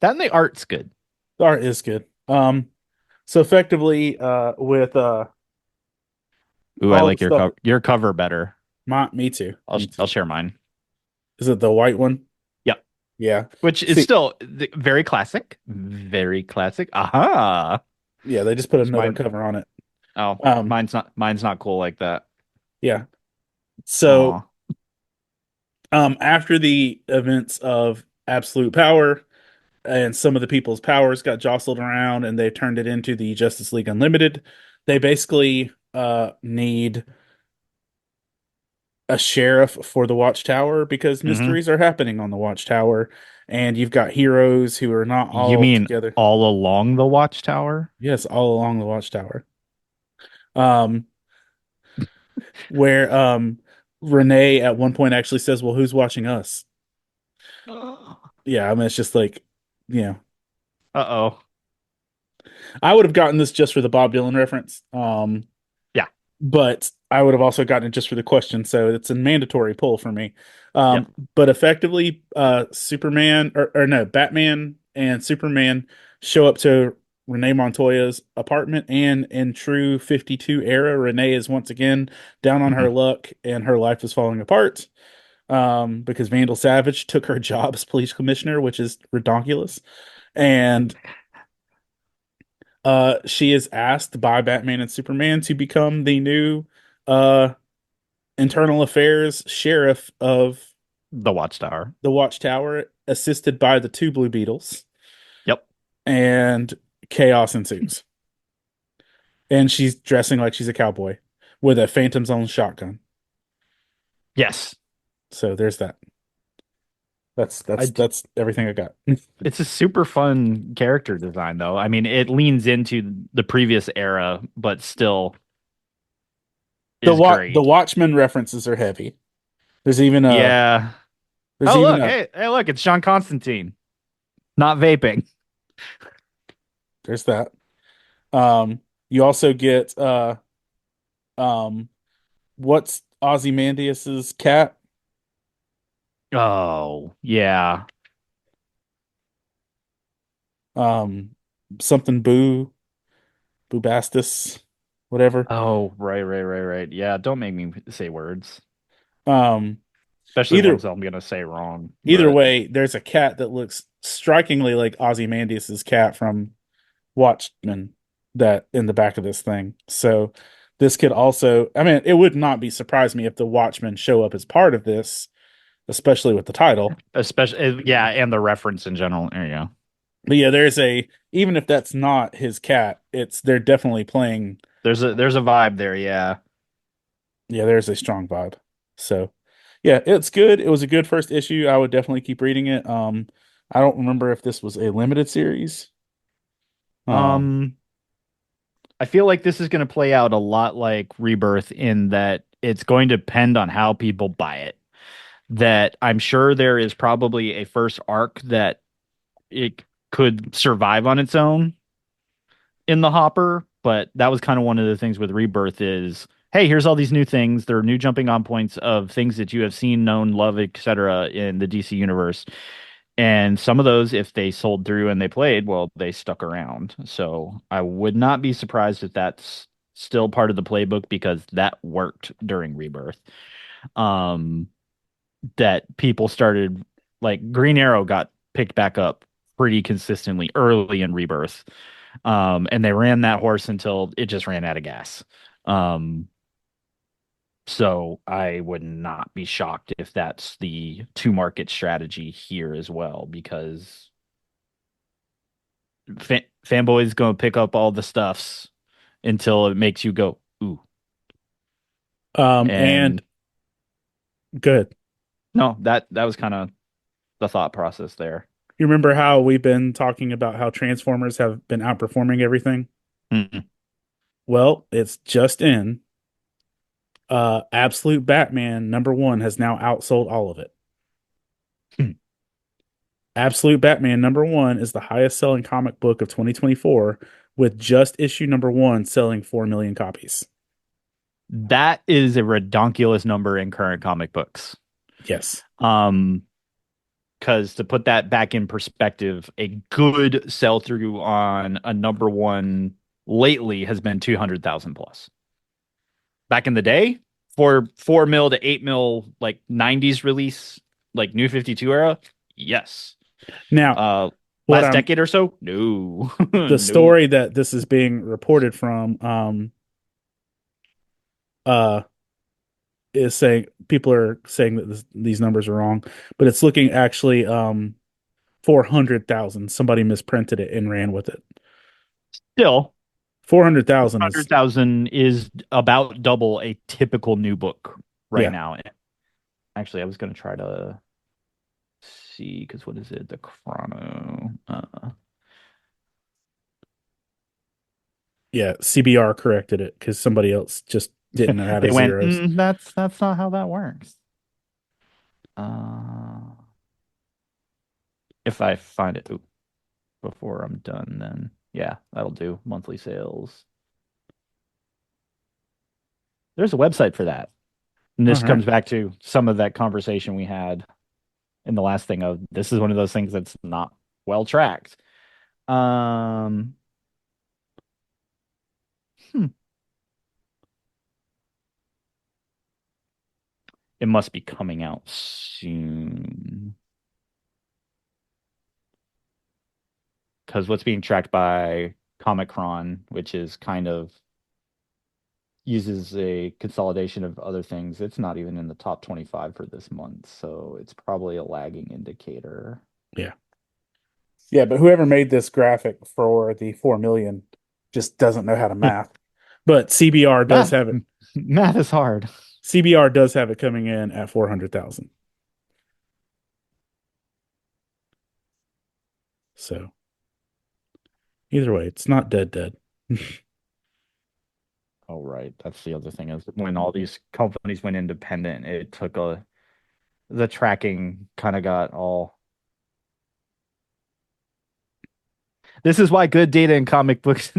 That and the art's good. The art is good. So effectively, with Ooh, I all the like stuff. your cover better. Me too. Me I'll too. share mine. Is it the white one? Yep. Yeah. Which is See, still very classic. Very classic. Aha. yeah, they just put It's another mine. cover on it. Oh, Um, mine's not cool like that. yeah. So, Aw. after the events of Absolute Power and some of the people's powers got jostled around and they turned it into the Justice League Unlimited, they basically need a sheriff for the Watchtower because Hmm. mysteries are happening on the Watchtower, and you've got heroes who are not You all mean together. all along the Watchtower? Yes, all along the Watchtower. Um, where Renee at one point actually says, "Well, who's watching us?" Yeah, I mean it's just like, you know, Uh-oh. I would have gotten this just for the Bob Dylan reference. Yeah. But I would have also gotten it just for the question, so it's a mandatory pull for me. Yep. But effectively, Superman or no, Batman and Superman show up to Renee Montoya's apartment, and in true 52 era, Renee is once again down on her Mhm. luck, and her life is falling apart. Because Vandal Savage took her job as police commissioner, which is redonkulous, and she is asked by Batman and Superman to become the new uh internal affairs sheriff of The Watchtower. the Watchtower, assisted by the two Blue Beetles, Yep. and chaos ensues. And she's dressing like she's a cowboy with a Phantom Zone shotgun. Yes. So there's that. That's I that's d that's everything I got. It's a super fun character design though. I mean, it leans into the previous era, but still is The great. Watchmen references are heavy. There's even a Yeah. there's Oh, even look. a Hey, look, it's Sean Constantine. Not vaping. there's that. You also get um what's Ozymandias's cat? Oh, yeah. Um Something Boobastis, whatever. Oh, right. Yeah, don't make me say words, Um, especially either ones I'm gonna say wrong. either But way, there's a cat that looks strikingly like Ozymandias's cat from Watchmen that in the back of this thing. So this could also, I mean, it would not be surprise me if the Watchmen show up as part of this, especially with the title. especially, yeah, and the reference in general. There you go. But yeah, there's a even if that's not his cat, it's they're definitely playing. There's a vibe there. Yeah. Yeah, there's a strong vibe. So yeah, it's good. It was a good first issue. I would definitely keep reading it. I don't remember if this was a limited series. Um, Um, I feel like this is going to play out a lot like Rebirth in that it's going to depend on how people buy it. That I'm sure there is probably a first arc that it could survive on its own in the hopper, but that was kind of one of the things with Rebirth is, hey, here's all these new things. There are new jumping on points of things that you have seen, known, love, etc. in the DC universe. And some of those, if they sold through and they played, well, they stuck around. So I would not be surprised if that's still part of the playbook because that worked during Rebirth. Um, that people started like Green Arrow got picked back up pretty consistently early in Rebirth. And they ran that horse until it just ran out of gas. Um, so I would not be shocked if that's the to market strategy here as well, because fanboys gonna pick up all the stuffs until it makes you go ooh. and And good. no, that was kind of the thought process there. You remember how we've been talking about how Transformers have been outperforming everything? Mm-mm. Well, it's just in. Absolute Batman #1 has now outsold all of it. Absolute Batman #1 is the highest selling comic book of 2024, with just issue #1 selling 4 million copies. That is a redonkulous number in current comic books. Yes. Um, because to put that back in perspective, a good sell through on a #1 lately has been 200,000 plus. Back in the day, for 4 mil to 8 mil, like 90s release, like New 52 era, yes. Now, Uh, what last I'm decade or so, no, the no. story that this is being reported from uh is saying people are saying that these numbers are wrong, but it's looking actually 400,000. Somebody misprinted it and ran with it. Still, 400,000 is 100,000 is about double a typical new book right yeah. now. Actually, I was going to try to see because what is it? The chrono. Yeah, CBR corrected it because somebody else just didn't know how to They went, zeros. that's not how that works. Uh, if I find it before I'm done, then yeah, that'll do. Monthly sales. There's a website for that. And All this right. comes back to some of that conversation we had in the last thing of this is one of those things that's not well tracked. Um, hmm, it must be coming out soon because what's being tracked by Comic-Con, which is kind of uses a consolidation of other things. It's not even in the top 25 for this month, so it's probably a lagging indicator. Yeah. Yeah, but whoever made this graphic for the 4 million just doesn't know how to math. But CBR does Math, have it. math is hard. CBR does have it coming in at 400,000. So either way, it's not dead. Oh, right. That's the other thing is when all these companies went independent, it took the tracking kind of got all. This is why good data in comic books.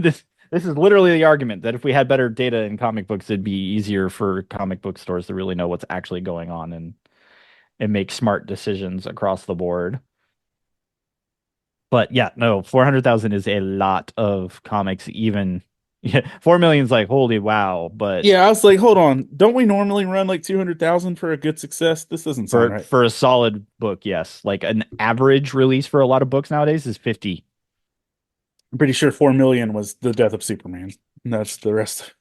This is literally the argument that if we had better data in comic books, it'd be easier for comic book stores to really know what's actually going on and make smart decisions across the board. But yeah, no, 400,000 is a lot of comics. Even yeah, 4 million is like holy wow. But Yeah, I was like, hold on. Don't we normally run like 200,000 for a good success? This doesn't sound for right. for a solid book, yes, like an average release for a lot of books nowadays is 50. I'm pretty sure 4 million was the death of Superman. And that's the rest.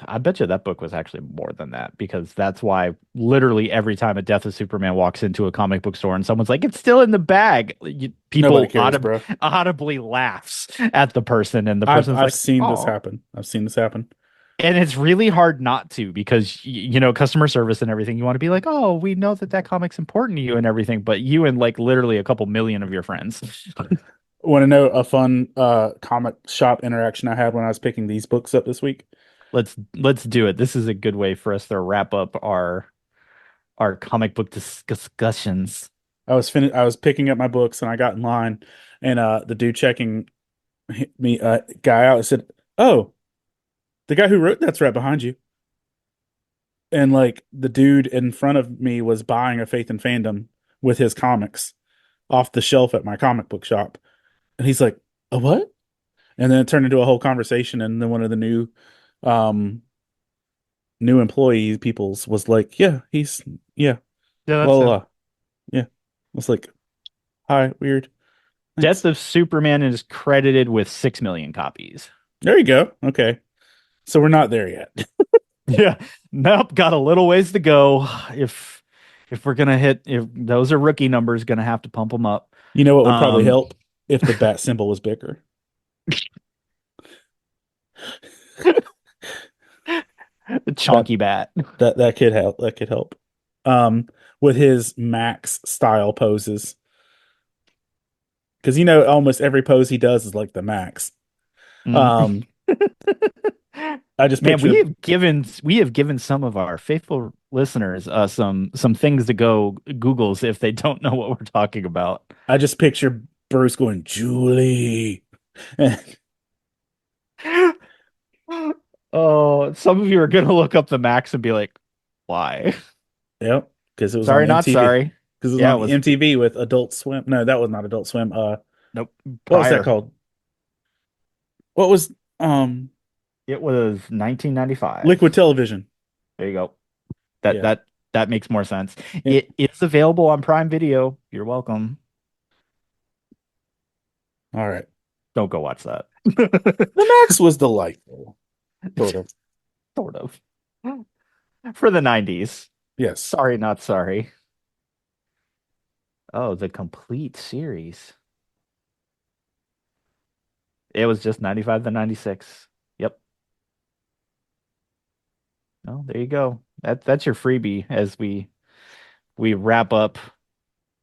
I bet you that book was actually more than that because that's why literally every time a Death of Superman walks into a comic book store and someone's like, "It's still in the bag," Nobody people cares, bro. audibly laughs at the person, and the I've person's I've like, seen this "Oh." happen. I've seen this happen. And it's really hard not to because customer service and everything. You want to be like, "Oh, we know that that comic's important to you and everything," but you and like literally a couple million of your friends. Want to know a fun comic shop interaction I had when I was picking these books up this week? Let's do it. This is a good way for us to wrap up our comic book discussions. I was picking up my books and I got in line and the dude checking me guy out said, "Oh, the guy who wrote that's right behind you." And like the dude in front of me was buying a Faith and Fandom with his comics off the shelf at my comic book shop. And he's like, "A what?" And then it turned into a whole conversation and then one of the um new employee peoples was like, "Yeah, he's yeah, Yeah, blah that's blah, him. blah." Yeah. I was like, "Hi, weird. Death Thanks." of Superman is credited with 6 million copies. There you go. Okay. So we're not there yet. Yeah. Nope, got a little ways to go. If we're gonna hit if those are rookie numbers, gonna have to pump them up. You know what would probably Um help if the bat symbol was bigger. the That chunky bat. that could help. That could help. Um, with his Max style poses, because almost every pose he does is like the Max. Mm. Um, I just Man, picture we have given some of our faithful listeners some things to go Googles if they don't know what we're talking about. I just picture Bruce going, "Julie." Oh, some of you are gonna look up the max and be like, why? Yep, because it was on Sorry, not MTV. sorry. Because it was Yeah, it on was MTV with Adult Swim. No, that was not Adult Swim. nope What was that prior. called? What was um It was 1995. Liquid Television. There you go. That Yeah. that that makes more sense. Yeah. It is available on Prime Video. You're welcome. All right. Don't go watch that. The Max was delightful. Sort of. Sort of. For the 90s. Yes. Sorry, not sorry. Oh, the complete series. It was just 95 to 96. Yep. Oh, there you go. That's your freebie as we wrap up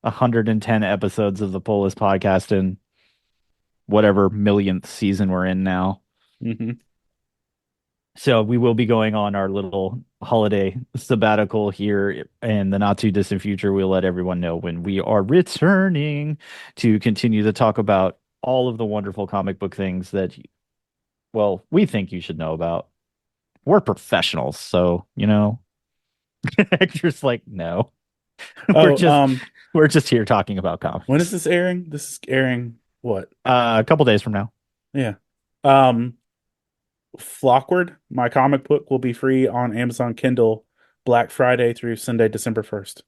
110 episodes of the Polis podcast in whatever millionth season we're in now. Hmm. So we will be going on our little holiday sabbatical here in the not too distant future. We'll let everyone know when we are returning to continue to talk about all of the wonderful comic book things that, well, we think you should know about. We're professionals, so Hector's like, no, we're Oh, just we're just here talking about when is comics. this airing? This is airing what? A couple days from now. Yeah. Um, Flockward, my comic book will be free on Amazon Kindle Black Friday through Sunday, December 1st.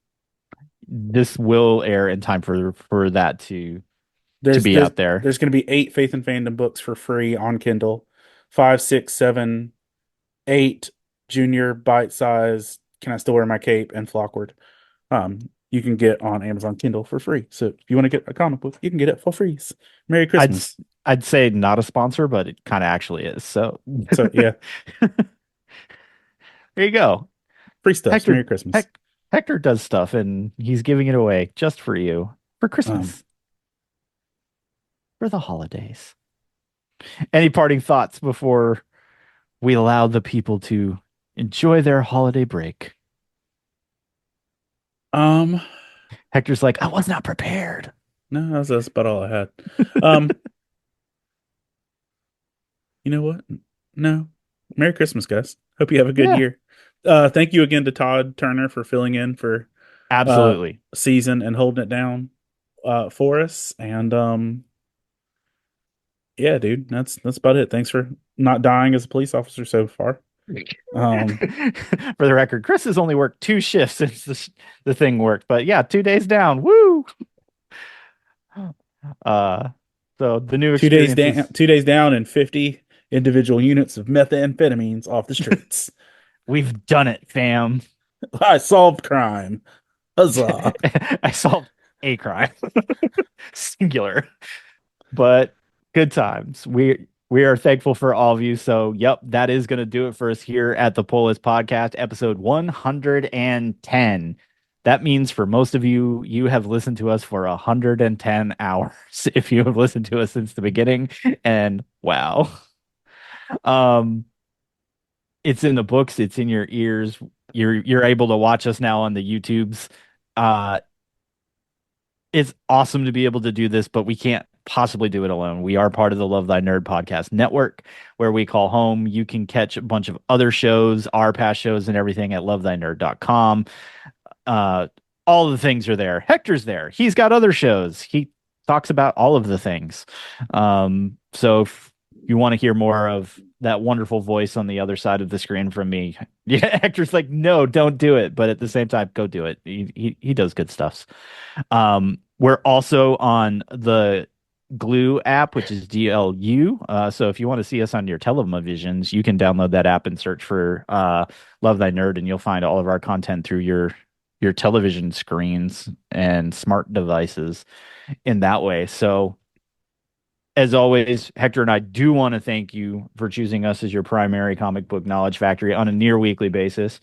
This will air in time for that to There's be there's out there. there's going to be 8 Faith and Fandom books for free on Kindle. 5, 6, 7, 8 junior bite size. Can I still wear my cape and Flockward? You can get on Amazon Kindle for free. So if you want to get a comic book, you can get it for free. Merry I'd Christmas. s- I'd say not a sponsor, but it kind of actually is. So So yeah, there you go. free stuff. Hector Merry Christmas. Hec Hector does stuff and he's giving it away just for you for Um, Christmas, for the holidays. Any parting thoughts before we allow the people to enjoy their holiday break? um, Hector's like, I was not prepared. no, that's about all I had. Um, you know what? No. Merry Christmas, guys. Hope you have a good Yeah, year. Thank you again to Todd Turner for filling in for uh absolutely. season and holding it down for us. And yeah, dude, that's about it. Thanks for not dying as a police officer so far. Um, For the record, Chris has only worked 2 shifts since the thing worked, but yeah, 2 days down. Woo! Uh, so the new 2 days experience down, is 2 days down, and 50 individual units of methamphetamines off the streets. we've done it, fam. I solved crime. Huzzah! I solved a crime, singular, but good times. We are thankful for all of you. So, yep, that is going to do it for us here at the Polis Podcast, episode 110. That means for most of you, you have listened to us for 110 hours if you have listened to us since the beginning. And wow. Um, it's in the books, it's in your ears. You're able to watch us now on the YouTubes. Uh, it's awesome to be able to do this, but we can't possibly do it alone. We are part of the Love Thy Nerd podcast network where we call home. You can catch a bunch of other shows, our past shows and everything at lovethynerd.com. Uh, all the things are there. Hector's there. He's got other shows. He talks about all of the things. So if you want to hear more of that wonderful voice on the other side of the screen from me, yeah, Hector's like, no, don't do it. But at the same time, go do it. He does good stuff. We're also on the Glue app, which is GLU. So if you want to see us on your televisions, you can download that app and search for Love Thy Nerd, and you'll find all of our content through your television screens and smart devices in that way. So as always, Hector and I do want to thank you for choosing us as your primary comic book knowledge factory on a near weekly basis.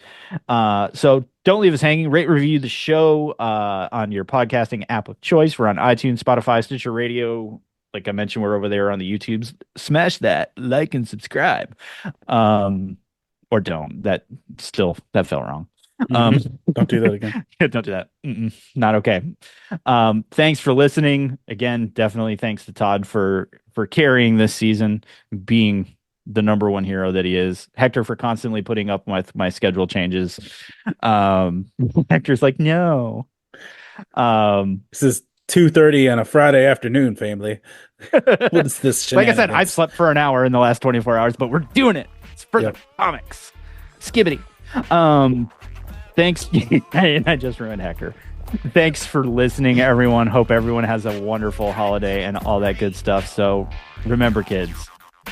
So don't leave us hanging. Rate, review the show on your podcasting app of choice. We're on iTunes, Spotify, Stitcher Radio. Like I mentioned, we're over there on the YouTubes. Smash that like and subscribe. Or don't. That felt wrong. Hmm. Um, Don't do that again. don't do that. Not okay. Thanks for listening. Again, definitely thanks to Todd for carrying this season, being the number one hero that he is. Hector for constantly putting up with my schedule changes. Um, Hector's like, no. Um, This is 2:30 on a Friday afternoon, family. What is this Like I said, I've shenanigans? slept for an hour in the last 24 hours, but we're doing it. It's for Yep. the comics. Skibbity. Thanks. And I just ruined Hacker. Thanks for listening, everyone. Hope everyone has a wonderful holiday and all that good stuff. So remember, kids,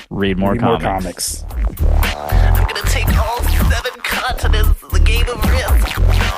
read more comics. I'm gonna take all 7 continents as a game of risk.